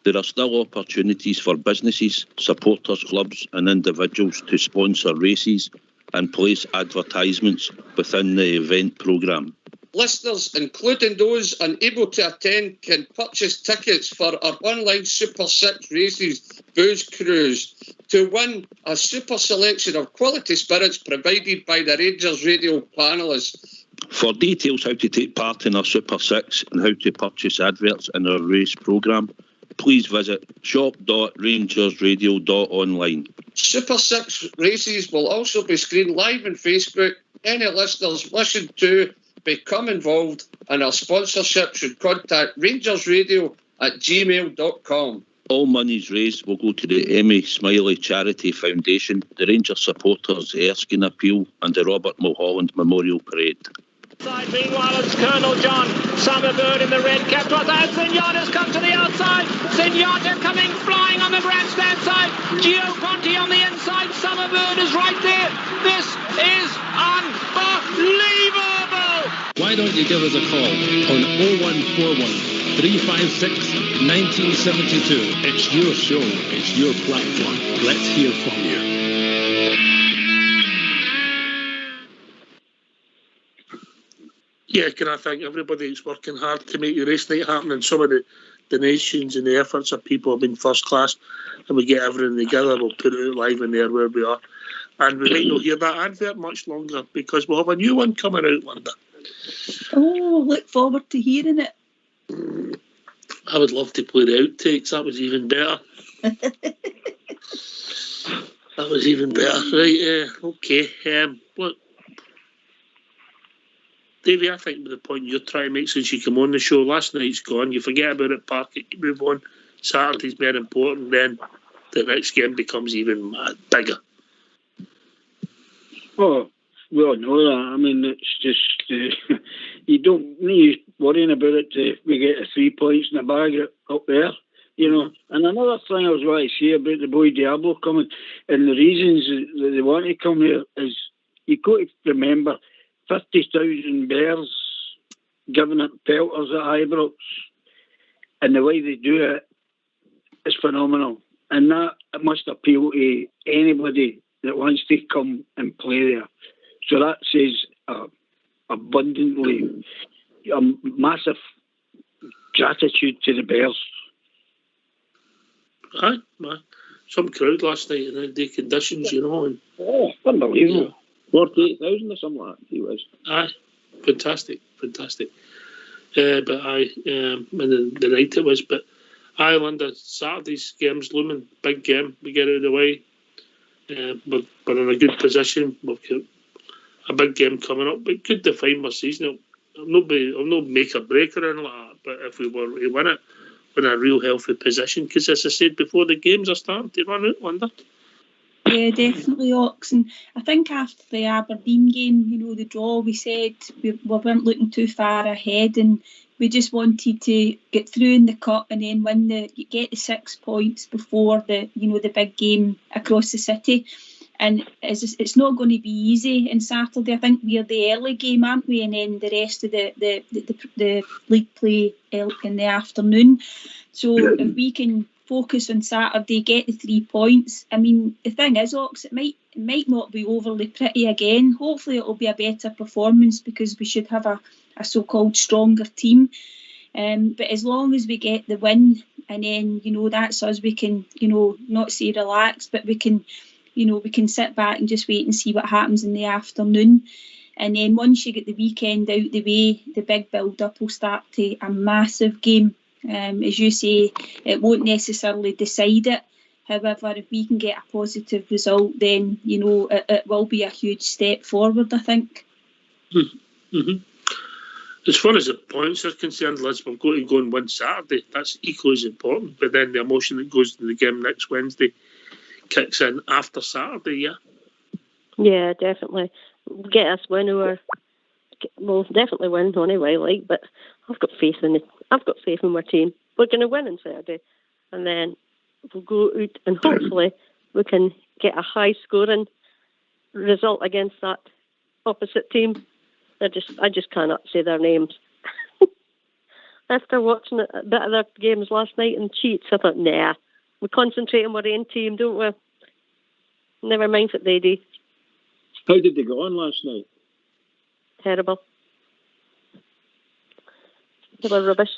There are still opportunities for businesses, supporters, clubs and individuals to sponsor races and place advertisements within the event programme. Listeners, including those unable to attend, can purchase tickets for our online Super 6 races booze cruise to win a super selection of quality spirits provided by the Rangers Radio panellists. For details how to take part in our Super 6 and how to purchase adverts in our race programme, please visit shop.RangersRadio.online. Super 6 races will also be screened live on Facebook. Any listeners wishing to become involved in our sponsorship should contact rangersradio@gmail.com. All monies raised will go to the Emmy Smiley Charity Foundation, the Rangers Supporters Erskine Appeal and the Robert Mulholland Memorial Parade. Meanwhile, it's Colonel John Summerbird in the red cap. And Zenyatta's come to the outside. Zenyatta coming flying on the grandstand side. Gio Conti on the inside. Summerbird is right there. This is unbelievable. Why don't you give us a call on 0141 356 1972. It's your show. It's your platform. Let's hear from you. Yeah, can I thank everybody that's working hard to make the race night happen, and some of the donations and the efforts of people have been first class, and we get everything together, we'll put it out live in there where we are. And we might not hear that advert much longer because we'll have a new one coming out, Linda. Oh, look forward to hearing it. I would love to play the outtakes, that was even better. That was even better. Right, okay. Look, Davey, I think the point you're trying to make since you come on the show, last night's gone, you forget about it, park it, you move on. Saturday's very important, then the next game becomes even bigger. Oh, we all know that. I mean, it's just, you don't need worrying about it till we get the 3 points in the bag up there, you know. And another thing I was going to say about the boy Diablo coming, and the reasons that they want to come here is, you got to remember, 50,000 bears giving it pelters at Ibrox, and the way they do it is phenomenal, and that must appeal to anybody that wants to come and play there. So that says abundantly a massive gratitude to the bears. Aye, some crowd last night in the conditions, you know. And, Unbelievable. 48,000 or something like that, he was. Aye, fantastic. But aye, the night it was. But aye, Linda, Saturday's game's looming. Big game. We get out of the way. We're in a good position. We've got a big game coming up. We could define our season. I'll not make a break or anything like that. But if we were to win it, we're in a real healthy position. Because as I said before, the games are starting to run out, Linda. Yeah, definitely, Ox. And I think after the Aberdeen game, you know, the draw, we said we weren't looking too far ahead, and we just wanted to get through in the cup and then get the 6 points before the big game across the city. And it's not going to be easy on Saturday. I think we're the early game, aren't we? And then the rest of the league play in the afternoon. So if we can focus on Saturday, get the 3 points. I mean, the thing is, Ox, it might not be overly pretty again. Hopefully it will be a better performance because we should have a so-called stronger team. But as long as we get the win, and then, you know, that's us, we can, you know, not say relax, but we can sit back and just wait and see what happens in the afternoon. And then once you get the weekend out the way, the big build-up will start to a massive game. As you say, it won't necessarily decide it. However, if we can get a positive result, then, you know, it will be a huge step forward, I think. Mm-hmm. As far as the points are concerned, Liz, we've got to go and win Saturday. That's equally as important. But then the emotion that goes to the game next Wednesday kicks in after Saturday, yeah? Yeah, definitely. Get us win over we'll definitely win anyway. Like, but I've got faith in it. I've got faith in my team. We're going to win on Saturday, and then we'll go out and hopefully we can get a high scoring result against that opposite team. I just cannot say their names. After watching a bit of their games last night and cheats, I thought, nah, we concentrate on our own team, don't we? Never mind what they do. How did they go on last night? Terrible. They were rubbish.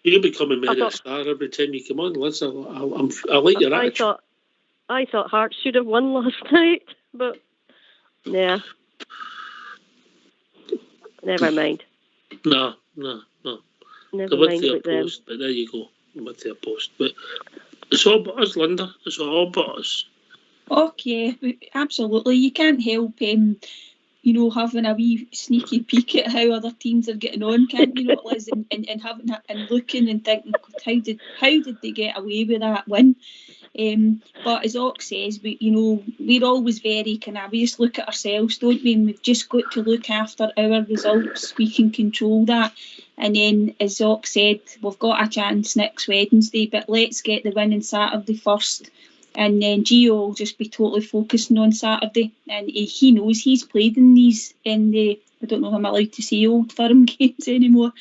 You're becoming a star every time you come on, Liz. I like your attitude. I thought Hearts should have won last night, but yeah. Never mind. No. Never mind their with them. post, but there you go. With their post. But it's all but us, Linda. It's all but us. Okay, absolutely. You can't help having a wee sneaky peek at how other teams are getting on, can't you, Liz? And having and looking and thinking, how did they get away with that win? But as Ox says, we're always very we just look at ourselves, don't we? And we've just got to look after our results. We can control that. And then, as Ox said, we've got a chance next Wednesday, but let's get the win on Saturday first. And then Gio will just be totally focusing on Saturday. And he knows he's played in these, I don't know if I'm allowed to say Old Firm games anymore.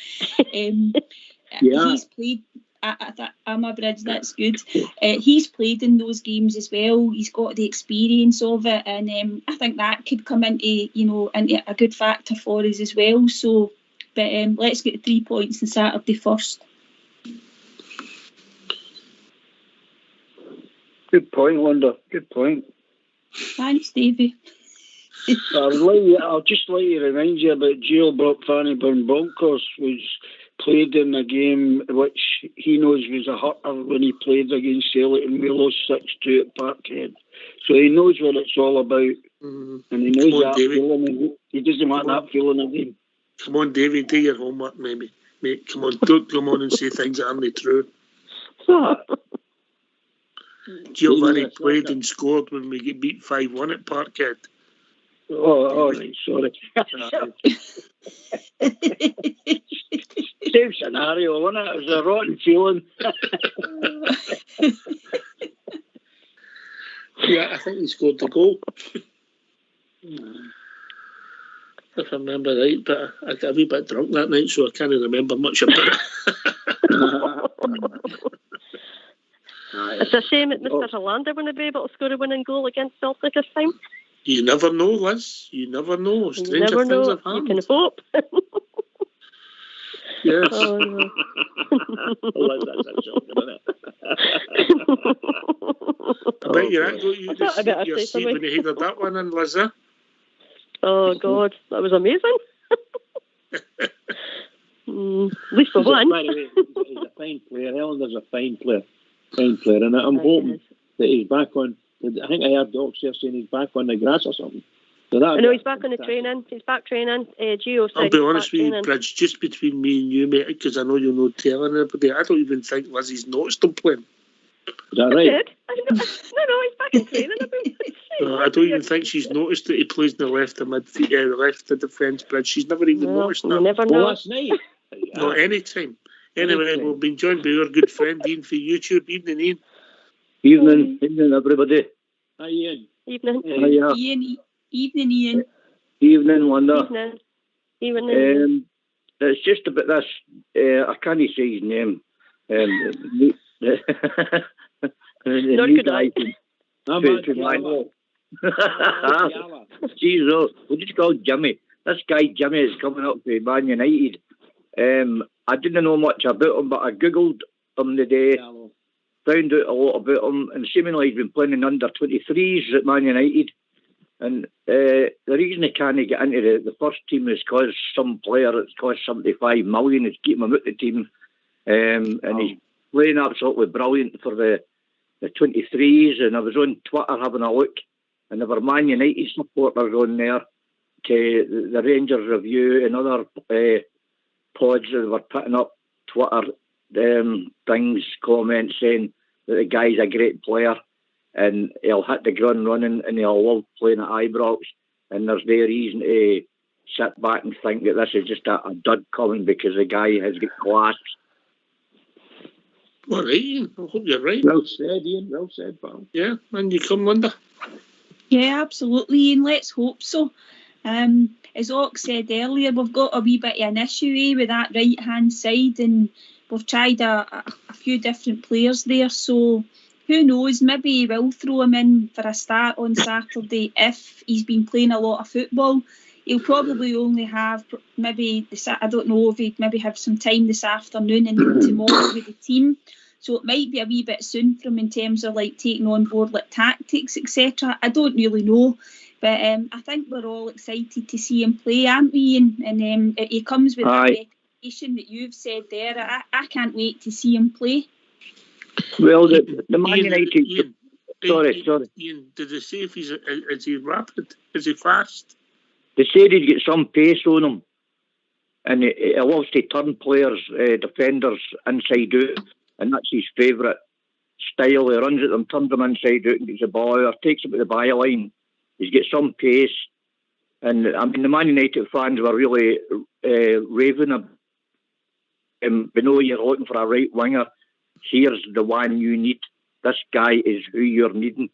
He's played, I'm a Bridge, that's good. He's played in those games as well. He's got the experience of it. And I think that could come into a good factor for us as well. So, but let's get the 3 points on Saturday first. Good point, Linda. Good point. Thanks, Davey. I'll just like to remind you about Gio Fannyburn Bolkos, was played in a game which he knows was a hurter when he played against Celtic, and we lost 6-2 at Parkhead. So he knows what it's all about, and he knows that feeling. He doesn't want that feeling again. Come on, David, do your homework, maybe. Mate, come on, don't come on and say things that aren't true. Giovanni played and scored when we get beat 5-1 at Parkhead. Right, sorry. Same scenario, wasn't it? It was a rotten feeling. Yeah, I think he scored the goal. If I remember right, but I got a wee bit drunk that night, so I can't remember much about it. It's a shame that Mr. Hollander wouldn't be able to score a winning goal against Celtic this time. You never know, Liz. You never know. Stranger things have happened. You can hope. Yes. Oh, no. I bet you that got you to your seat when you headed that one in, Liz. Oh, God. That was amazing. At least for one. By the way, he's a fine player. Ellender's a fine player. And I'm hoping that he's back on. I think I heard Doc there saying he's back on the grass or something. So I know he's back on the training. He's back training. Gio said I'll be honest with you, Bridge, just between me and you, mate, because I know you're not telling everybody. I don't even think Lizzie's noticed him playing. Is that right? No, he's back in training. I don't even think she's noticed that he plays in the left of left of defence, Bridge. She's never even noticed that. You never know. Well, last night. No, any time. Anyway, we've been joined by our good friend Ian for YouTube. Evening, Ian. Evening, everybody. Hi, Ian. Evening. Ian. Evening, Ian. Evening, Linda. Evening. It's just about this. I can't say his name. Nor could I. Jesus, we'll just call Jimmy. This guy Jimmy is coming up for Man United. I didn't know much about him, but I googled him today, found out a lot about him, and seemingly he's been playing in under 23s at Man United. And the reason he can't get into the first team is because some player that's cost 75 million is keeping him out the team. And he's playing absolutely brilliant for the 23s. And I was on Twitter having a look, and there were Man United supporters on there to the Rangers Review and other pods that were putting up Twitter things, comments saying that the guy's a great player and he'll hit the ground running and he'll love playing at Ibrox, and there's no reason to sit back and think that this is just a dud coming because the guy has got class. All right, Ian. I hope you're right. Well said, Ian. Well said, pal. Yeah, and you come, Linda. Yeah, absolutely, and let's hope so. As Ox said earlier, we've got a wee bit of an issue with that right-hand side, and we've tried a few different players there, so who knows, maybe he will throw him in for a start on Saturday if he's been playing a lot of football. He'll probably only have maybe, I don't know if he'd maybe have some time this afternoon and tomorrow with the team. So it might be a wee bit soon for him in terms of like taking on board like tactics, etc. I don't really know. But I think we're all excited to see him play, aren't we? And he comes with that reputation that you've said there. I can't wait to see him play. Well, the Man United... Sorry. Ian, did they say if is he rapid? Is he fast? They said he's got some pace on him. And he loves to turn players, defenders, inside out. And that's his favourite style. He runs at them, turns them inside out and gets the ball out, or takes it to the byline. He's got some pace. And I mean, the Man United fans were really raving about him. We know you're looking for a right winger. Here's the one you need. This guy is who you're needing.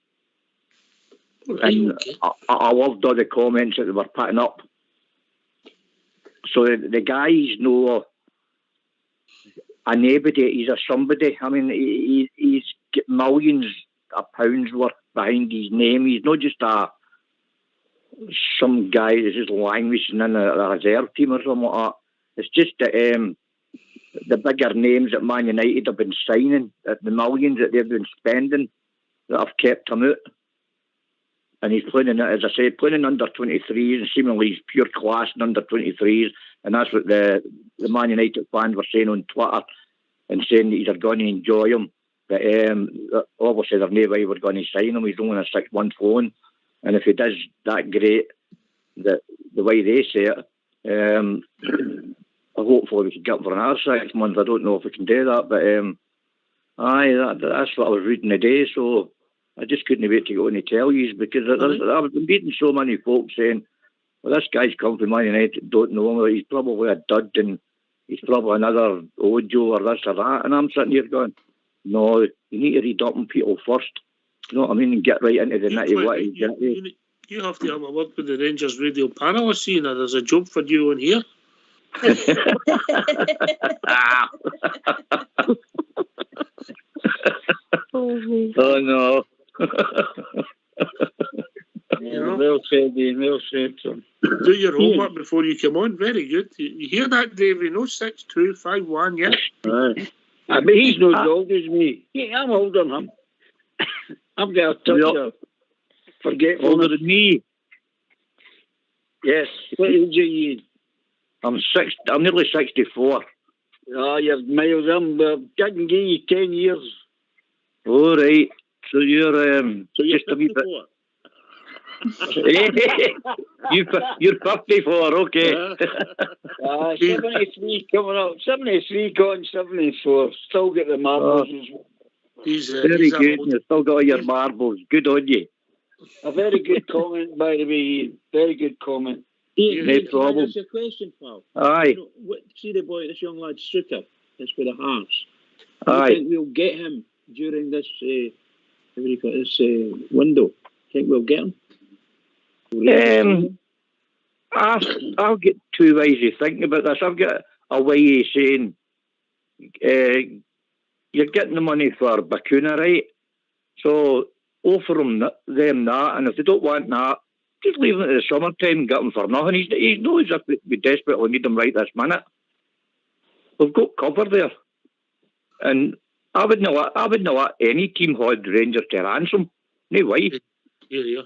And I loved all the comments that they were putting up. So the guy's no a nobody, he's a somebody. I mean, he's got millions of pounds worth behind his name. He's not just some guy that's just languishing in a reserve team or something like that. It's just that the bigger names that Man United have been signing, the millions that they've been spending, that have kept him out. And he's playing in, as I say, playing in under 23s, and seemingly he's pure class in under 23s. And that's what the Man United fans were saying on Twitter, and saying that he's going to enjoy him. But obviously, there's no way we're going to sign him. He's only on a 6-month loan. And if he does that great, the way they say it, hopefully we can get him for another 6 months. I don't know if we can do that. But that's what I was reading today. So I just couldn't wait to go on and tell you, because I've been meeting so many folks saying, well, this guy's come from Man United, don't know him, he's probably a dud and he's probably another Ojo or this or that. And I'm sitting here going, no, you need to read up on people first. You know what I mean? And get right into the nitty-gritty. You have to have a word with the Rangers Radio panel. I see now there's a job for you on here. Oh no. Well said, Ian. Well said, son. Do your homework before you come on. Very good. You hear that, Davey? No 6251, yeah? Right. I mean, he's not as old as me. Yeah, I'm older than him. I've got a touch of forgetfulness. Older than me? Yes. What age are you? I'm nearly 64. Oh, you're miles. I can give you 10 years. All right. So you're just a wee bit. You're 54, okay. 73 coming up. 73 going 74. Still get the marbles. He's very good. You've still got all your marbles. Good on you. A very good comment, by the way. Very good comment. Ian, no problem. That's a question, pal. Aye. See the boy, this young lad, Strucker, that's for the Hearts. Aye. I think we'll get him during this window. Think we'll get him? I'll get two ways of thinking about this. I've got a way of saying you're getting the money for Bakuna, right? So offer them that, and if they don't want that, just leave them at the summertime and get them for nothing. He knows if we desperately need them right this minute. We've got cover there. And I wouldn't let any team hold Rangers to ransom. No way. Yeah.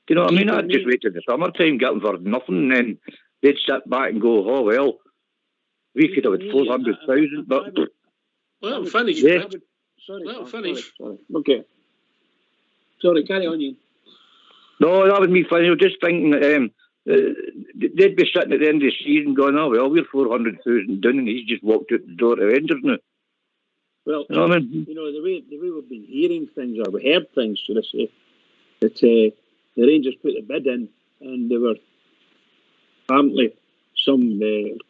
Do you know what I mean? I'd just wait till the summertime, get them for nothing, and then they'd sit back and go, oh, well, we could have had 400,000, but... Well, finish. Yeah. Sorry. Finish. Sorry. Okay. Sorry, carry on, Ian. No, that was me funny. I was just thinking that they'd be sitting at the end of the season going, oh, well, we're 400,000 down, and he's just walked out the door to Rangers now. Well, you know what I mean? You know, the way we've been hearing things, or we heard things, should I say, that the Rangers put a bid in, and they were Apparently, some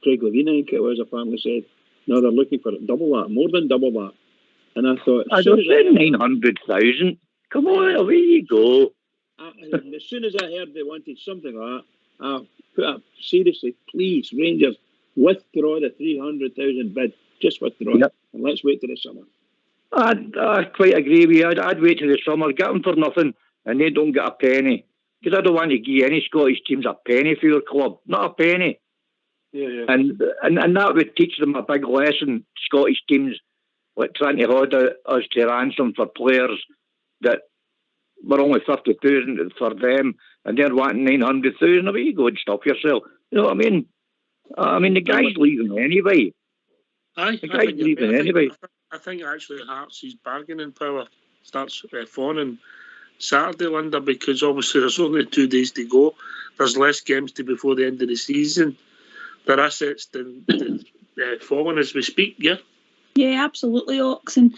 Craig Levine, I think it was, apparently said, no, they're looking for double that, more than double that. And I thought, I don't say 900,000. Come on, away you go. As soon as I heard they wanted something like that, I put up, seriously, please, Rangers, withdraw the 300,000 bid. Just withdraw it. And let's wait till the summer. I quite agree with you. I'd wait till the summer, get them for nothing, and they don't get a penny. Because I don't want to give any Scottish teams a penny for your club. Not a penny. Yeah. And that would teach them a big lesson, Scottish teams, like trying to hold us to ransom for players that were only 50,000 for them, and they're wanting 900,000. Away you go and stop yourself. You know what I mean? The guy's leaving anyway. I think actually Hearts' bargaining power starts falling Saturday, Linda, because obviously there's only 2 days to go. There's less games to before the end of the season. Their assets falling as we speak, yeah? Yeah, absolutely, Ox. And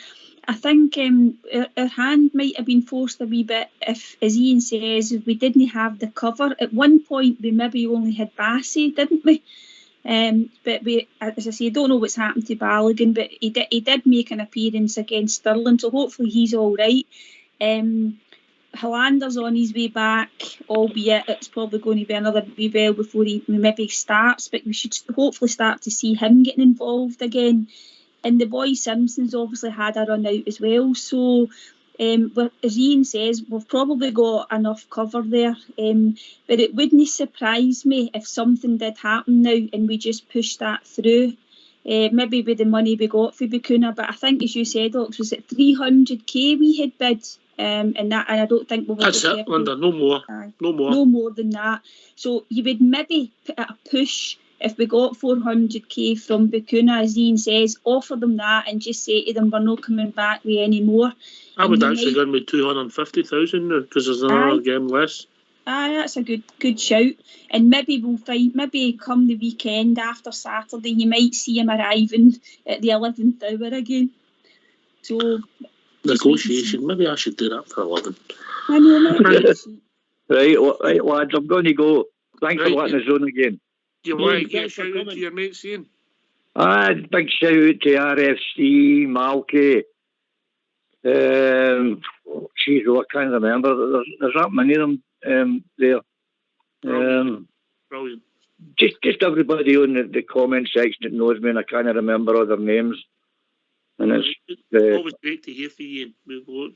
I think our hand might have been forced a wee bit if, as Ian says, if we didn't have the cover. At one point, we maybe only had Bassey, didn't we? But we, as I say, I don't know what's happened to Balogun, but he did make an appearance against Stirling, so hopefully he's all right. Hollander's on his way back, albeit it's probably going to be another wee while before he maybe starts, but we should hopefully start to see him getting involved again. And the boy Simpson's obviously had a run out as well, so as Ian says, we've probably got enough cover there, but it wouldn't surprise me if something did happen now and we just pushed that through, maybe with the money we got for Bacuna. But I think, as you said, Ox, was it 300k we had bid, and I don't think we were. That's it, Linda. No more. No more than that. So you would maybe put a push. If we got 400k from Bacuna, as Ian says, offer them that and just say to them, we're not coming back with any more. I would actually go with 250,000 because there's another game less. That's a good shout. And maybe we'll find, maybe come the weekend after Saturday, you might see him arriving at the 11th hour again. So negotiation. Maybe I should do that for 11. I know, maybe. Right, lads, I'm going to go. Thanks for letting us on again. You want to get a shout out to your mates, Ian? Big shout out to RFC, Malky. I can't remember. There's that many of them there. Brilliant. Just everybody on the comment section that knows me, and I can't remember other names. And it's always great to hear from you.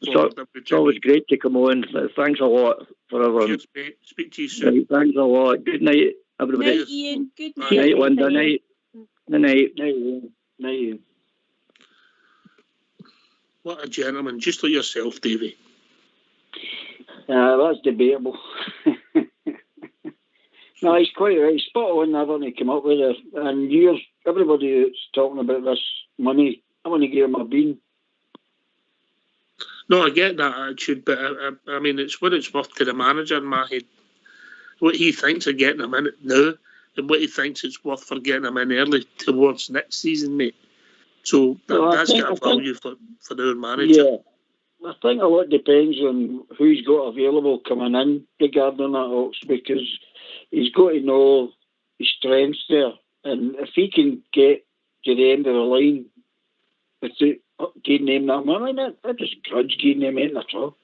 It's always great to come on. Thanks a lot for everyone. Cheers, mate. Speak to you soon. Right, thanks a lot. Good night, everybody. Night, Ian. Good night. Night, Linda. Night. Night. Night. What a gentleman. Just like yourself, Davey. That's debatable. No, he's quite right. Spot on everything he came up with it. And everybody that's talking about this money, I want to give him a bean. No, I get that attitude, but I mean, it's what it's worth to the manager in my head. What he thinks of getting him in it now, and what he thinks it's worth for getting him in early towards next season, mate. So that's got a value for their manager. Yeah, I think a lot depends on who's got available coming in regarding that, Ox, because he's got to know his strengths there. And if he can get to the end of the line without giving him that money, I just grudge giving him anything at all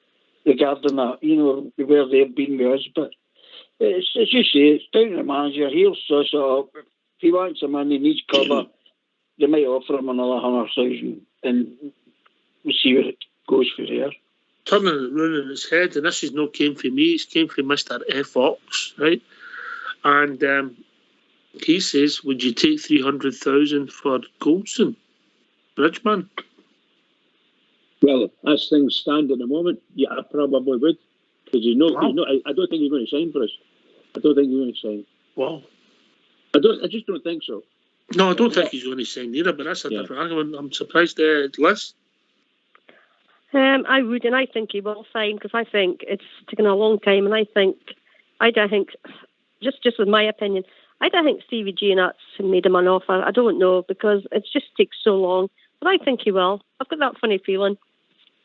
regarding that, where they've been with us. But it's, as you say, it's down to the manager. He'll suss it up. If he wants some money, needs cover, they might offer him another 100,000 and we'll see where it goes for there. Turning it round in his head, and this is no came from me, it's came from Mr. F. Ox, right? And he says, would you take 300,000 for Goldson, Bridgeman? Well, as things stand at the moment, yeah, I probably would. Because I don't think he's going to sign for us. I don't think he's going to sign. Wow. I just don't think so. No, I don't think he's going to sign either, but that's a different argument. I'm surprised, Liz. I would, and I think he will sign, because I think it's taken a long time, and I think, just with my opinion, I don't think Stevie G Nuts made him an offer. I don't know, because it just takes so long. But I think he will. I've got that funny feeling.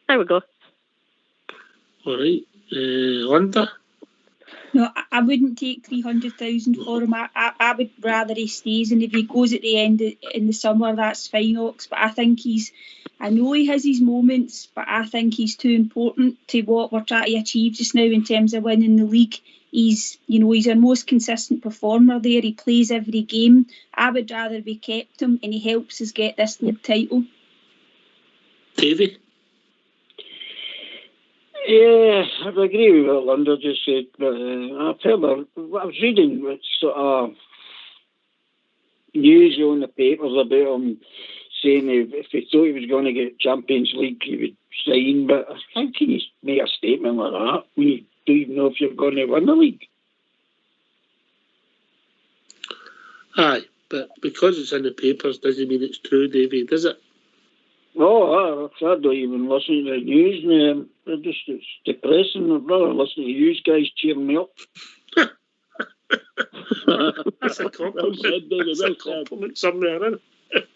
There we go. All right. Linda? No, I wouldn't take 300,000 for him. I would rather he stays, and if he goes at the end in the summer, that's fine, Ox. But I think I know he has his moments, but I think he's too important to what we're trying to achieve just now in terms of winning the league. He's our most consistent performer there. He plays every game. I would rather we kept him, and he helps us get this league title. Davey? Yeah, I agree with what Linda just said, but I was reading sort of news on the papers about him saying if he thought he was going to get Champions League, he would sign, but I think he made a statement like that when you don't even know if you're going to win the league. Aye, but because it's in the papers doesn't mean it's true, Davey, does it? Oh, I don't even listen to the news, man. It's depressing. I'd rather listen to you guys cheering me up. That's a compliment. Well said, David. That's a compliment somewhere, isn't it?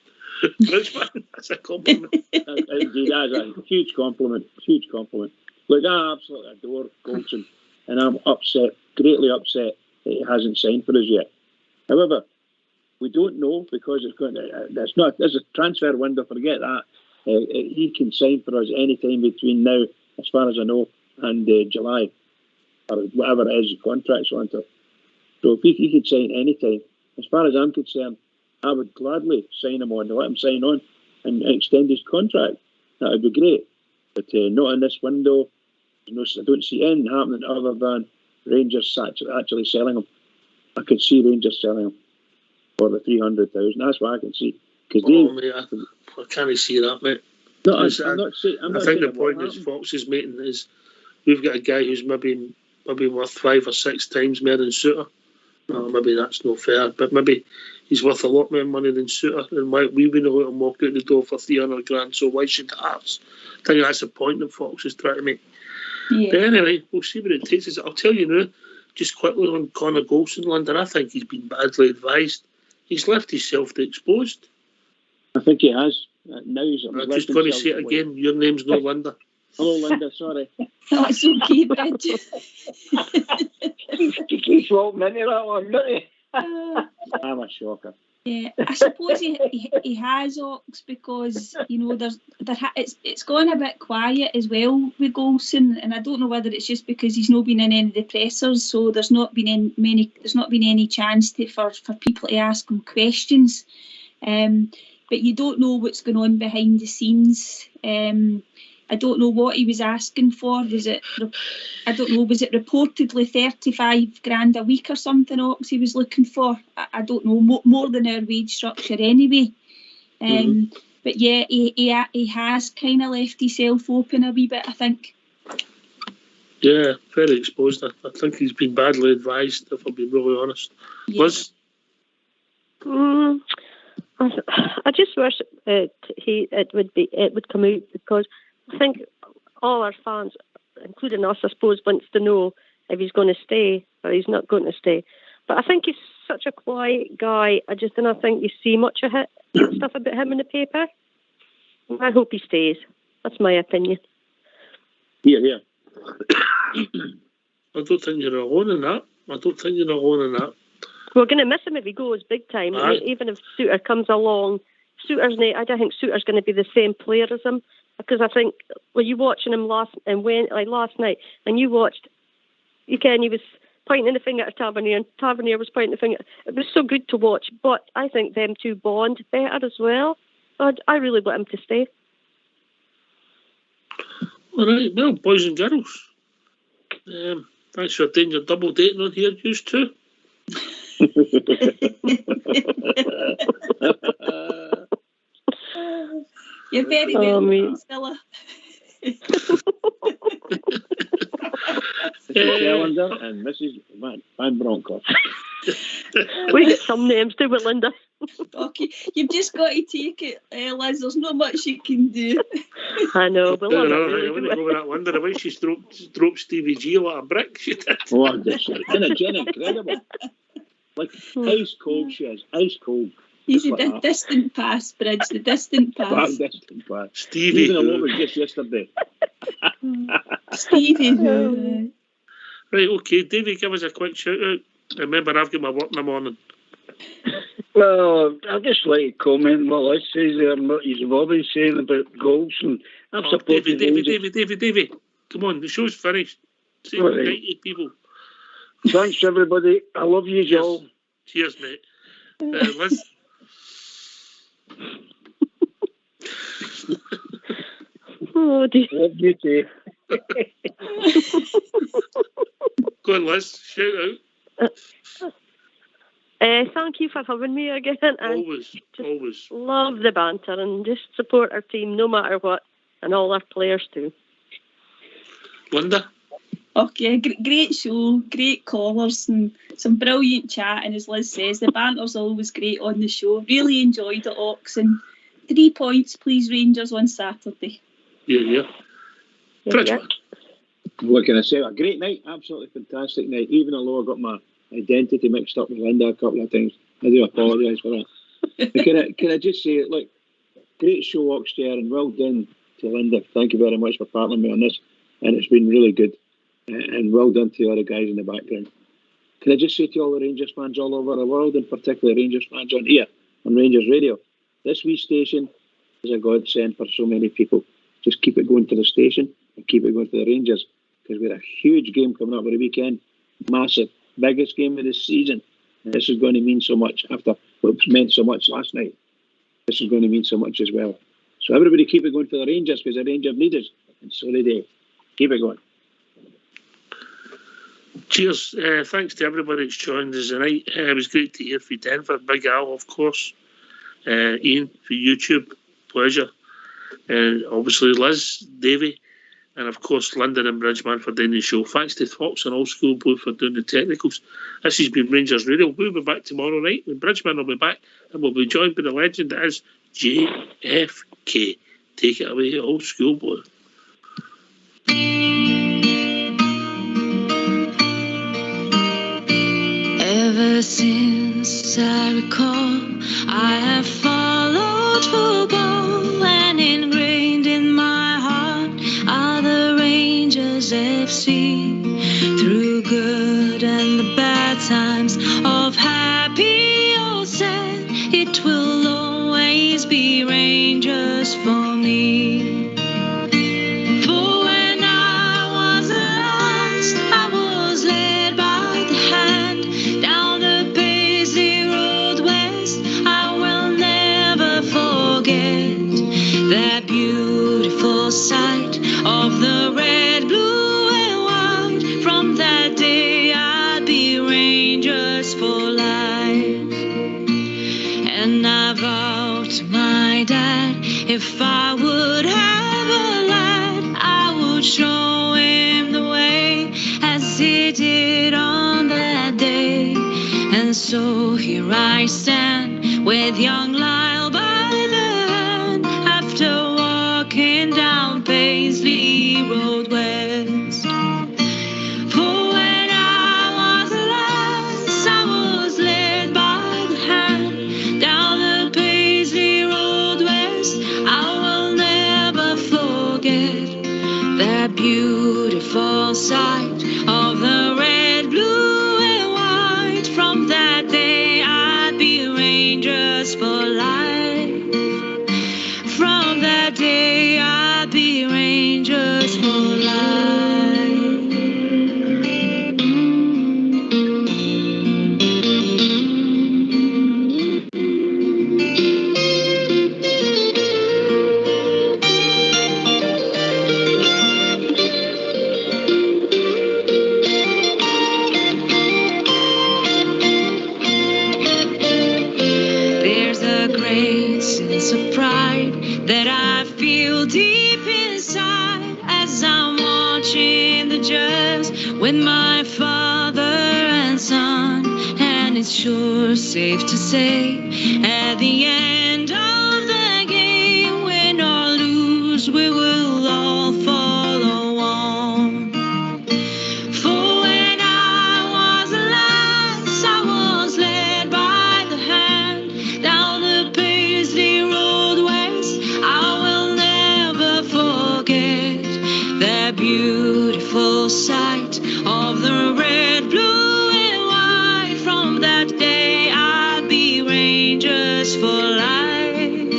Richmond, that's a compliment. Indeed, that's a huge compliment. Huge compliment. Look, I absolutely adore Goldson, and I'm upset, greatly upset that he hasn't signed for us yet. However, we don't know because there's a transfer window, forget that. He can sign for us any time between now, as far as I know, and July, or whatever it is the contract's on to. So if he could sign any time, as far as I'm concerned, I would gladly sign him on, let him sign on and extend his contract. That would be great. But not in this window. I don't see anything happening other than Rangers actually selling him. I could see Rangers selling him for the 300,000. That's what I can see. Mate, I can't see that, mate. No, I'm not saying. I think the point that Fox is making is we've got a guy who's maybe worth 5 or 6 times more than Suter. No, maybe that's no fair, but maybe he's worth a lot more money than Suter, and we wouldn't let him walk out the door for 300 grand. So why should ours? I think that's the point that Fox is trying to make. Yeah. But anyway, we'll see what it takes us. I'll tell you now, just quickly on Connor Goldson, London. I think he's been badly advised. He's left himself exposed. I think he has. Now he's I'm just going to say it again. Your name's no Linda. Hello, Linda. Sorry. That's okay, Bridge. He keeps walking into that one, doesn't he? I'm a shocker. Yeah, I suppose he has, Ox, because it's gone a bit quiet as well with Goldson, and I don't know whether it's just because he's not been in any of the pressers, so there's not been any chance for people to ask him questions. But you don't know what's going on behind the scenes. I don't know what he was asking for. Was it reportedly 35 grand a week or something, Ox, he was looking for? I don't know, more than our wage structure anyway. But yeah, he has kind of left himself open a wee bit, I think. Yeah, very exposed. I think he's been badly advised, if I'm being really honest. Yeah. Liz? I just wish it would come out, because I think all our fans, including us, I suppose, wants to know if he's going to stay or he's not going to stay. But I think he's such a quiet guy. I just don't think you see much of stuff about him in the paper. I hope he stays. That's my opinion. Yeah. I don't think you're alone in that. We're going to miss him if he goes big time. Aye. Even if Suter comes along. I don't think Suter's going to be the same player as him, because I think you watching him last night, and you watched, he was pointing the finger at Tavernier, and Tavernier was pointing the finger. It was so good to watch, but I think them two bond better as well. I really want him to stay. All right, well, boys and girls, thanks for doing your double dating on here, you two. You're very welcome, Stella. Mrs. Challenger and Mrs. Van Bronckhorst. We get some names too with Linda. Okay, you've just got to take it, Liz. There's not much you can do. I know, but I wouldn't go with that Linda. The way she dropped Stevie G like a brick. She did. Oh, Jen, incredible. Like ice cold, she is. Ice cold. He's a distant past, Bridge. The distant past. Distant past. Stevie. Even alone was just yesterday. Stevie. Right, okay. Davey, give us a quick shout out. Remember, I've got my work in the morning. Well, I'd just like to comment what Liz says there and what he's always saying about goals. And I've supported Davey. Come on, the show's finished. Say Right. 90 people. Thanks, everybody. I love you all. Cheers, mate. Liz? Oh, dear. Love you too. Go on, Liz. Shout out. Thank you for having me again. And Always. Love the banter and just support our team no matter what, and all our players too. Linda? Okay, great show, great callers and some brilliant chat. And as Liz says, the banter's always great on the show. Really enjoyed it, Ox. And 3 points, please, Rangers, on Saturday. Yeah. What can I say? A great night, absolutely fantastic night. Even although I got my identity mixed up with Linda a couple of times, I do apologise for that. Can I just say, look, great show, Oxter, and well done to Linda. Thank you very much for partnering me on this, and it's been really good. And well done to all the guys in the background. Can I just say to all the Rangers fans all over the world, and particularly Rangers fans on here, on Rangers Radio, this wee station is a godsend for so many people. Just keep it going to the station and keep it going to the Rangers, because we have a huge game coming up for the weekend. Massive. Biggest game of the season. And this is going to mean so much after what meant so much last night. This is going to mean so much as well. So everybody keep it going for the Rangers, because the Rangers need us, and so do they. Keep it going. Cheers. Thanks to everybody that's joined us tonight. It was great to hear from Denver. Big Al, of course. Ian for YouTube. Pleasure. And obviously Liz, Davey, and of course Linda and Bridgeman for doing the show. Thanks to Fox and Old School Blue for doing the technicals. This has been Rangers Radio. We'll be back tomorrow night when Bridgeman will be back, and we'll be joined by the legend that is JFK. Take it away, Old School Blue. Ever since I recall, I have followed football, and ingrained in my heart are the Rangers FC. Through good and the bad times, of happy or sad, it will always be Rangers for me. For when I was lost, I was led by the hand down the Paisley Road West. I will never forget that beautiful sight of the red, blue and white. From that day I'd be Rangers for life. And I vowed to my dad, if I would have a lad, I would show him the way, as he did on that day. And so here I stand with young Lyle by the hand, after walking down Paisley Road West. For when I was lost, I was led by the hand down the Paisley Road West. I will never forget that beautiful sight of the red, blue and white. From that day I'd be Rangers for life. From that day I'd be Rangers for life. There's a great sense of pride that I feel deep inside as I'm watching the Jazz with my father and son. And it's sure safe to say, at the end of the game, win or lose, we will all follow on. For when I was lost, I was led by the hand down the Paisley Road West. I will never forget that beautiful sight of the for life.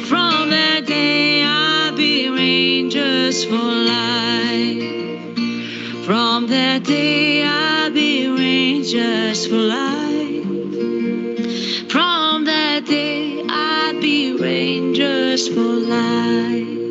From that day I'll be Rangers for life. From that day I'll be Rangers for life. From that day I'll be Rangers for life.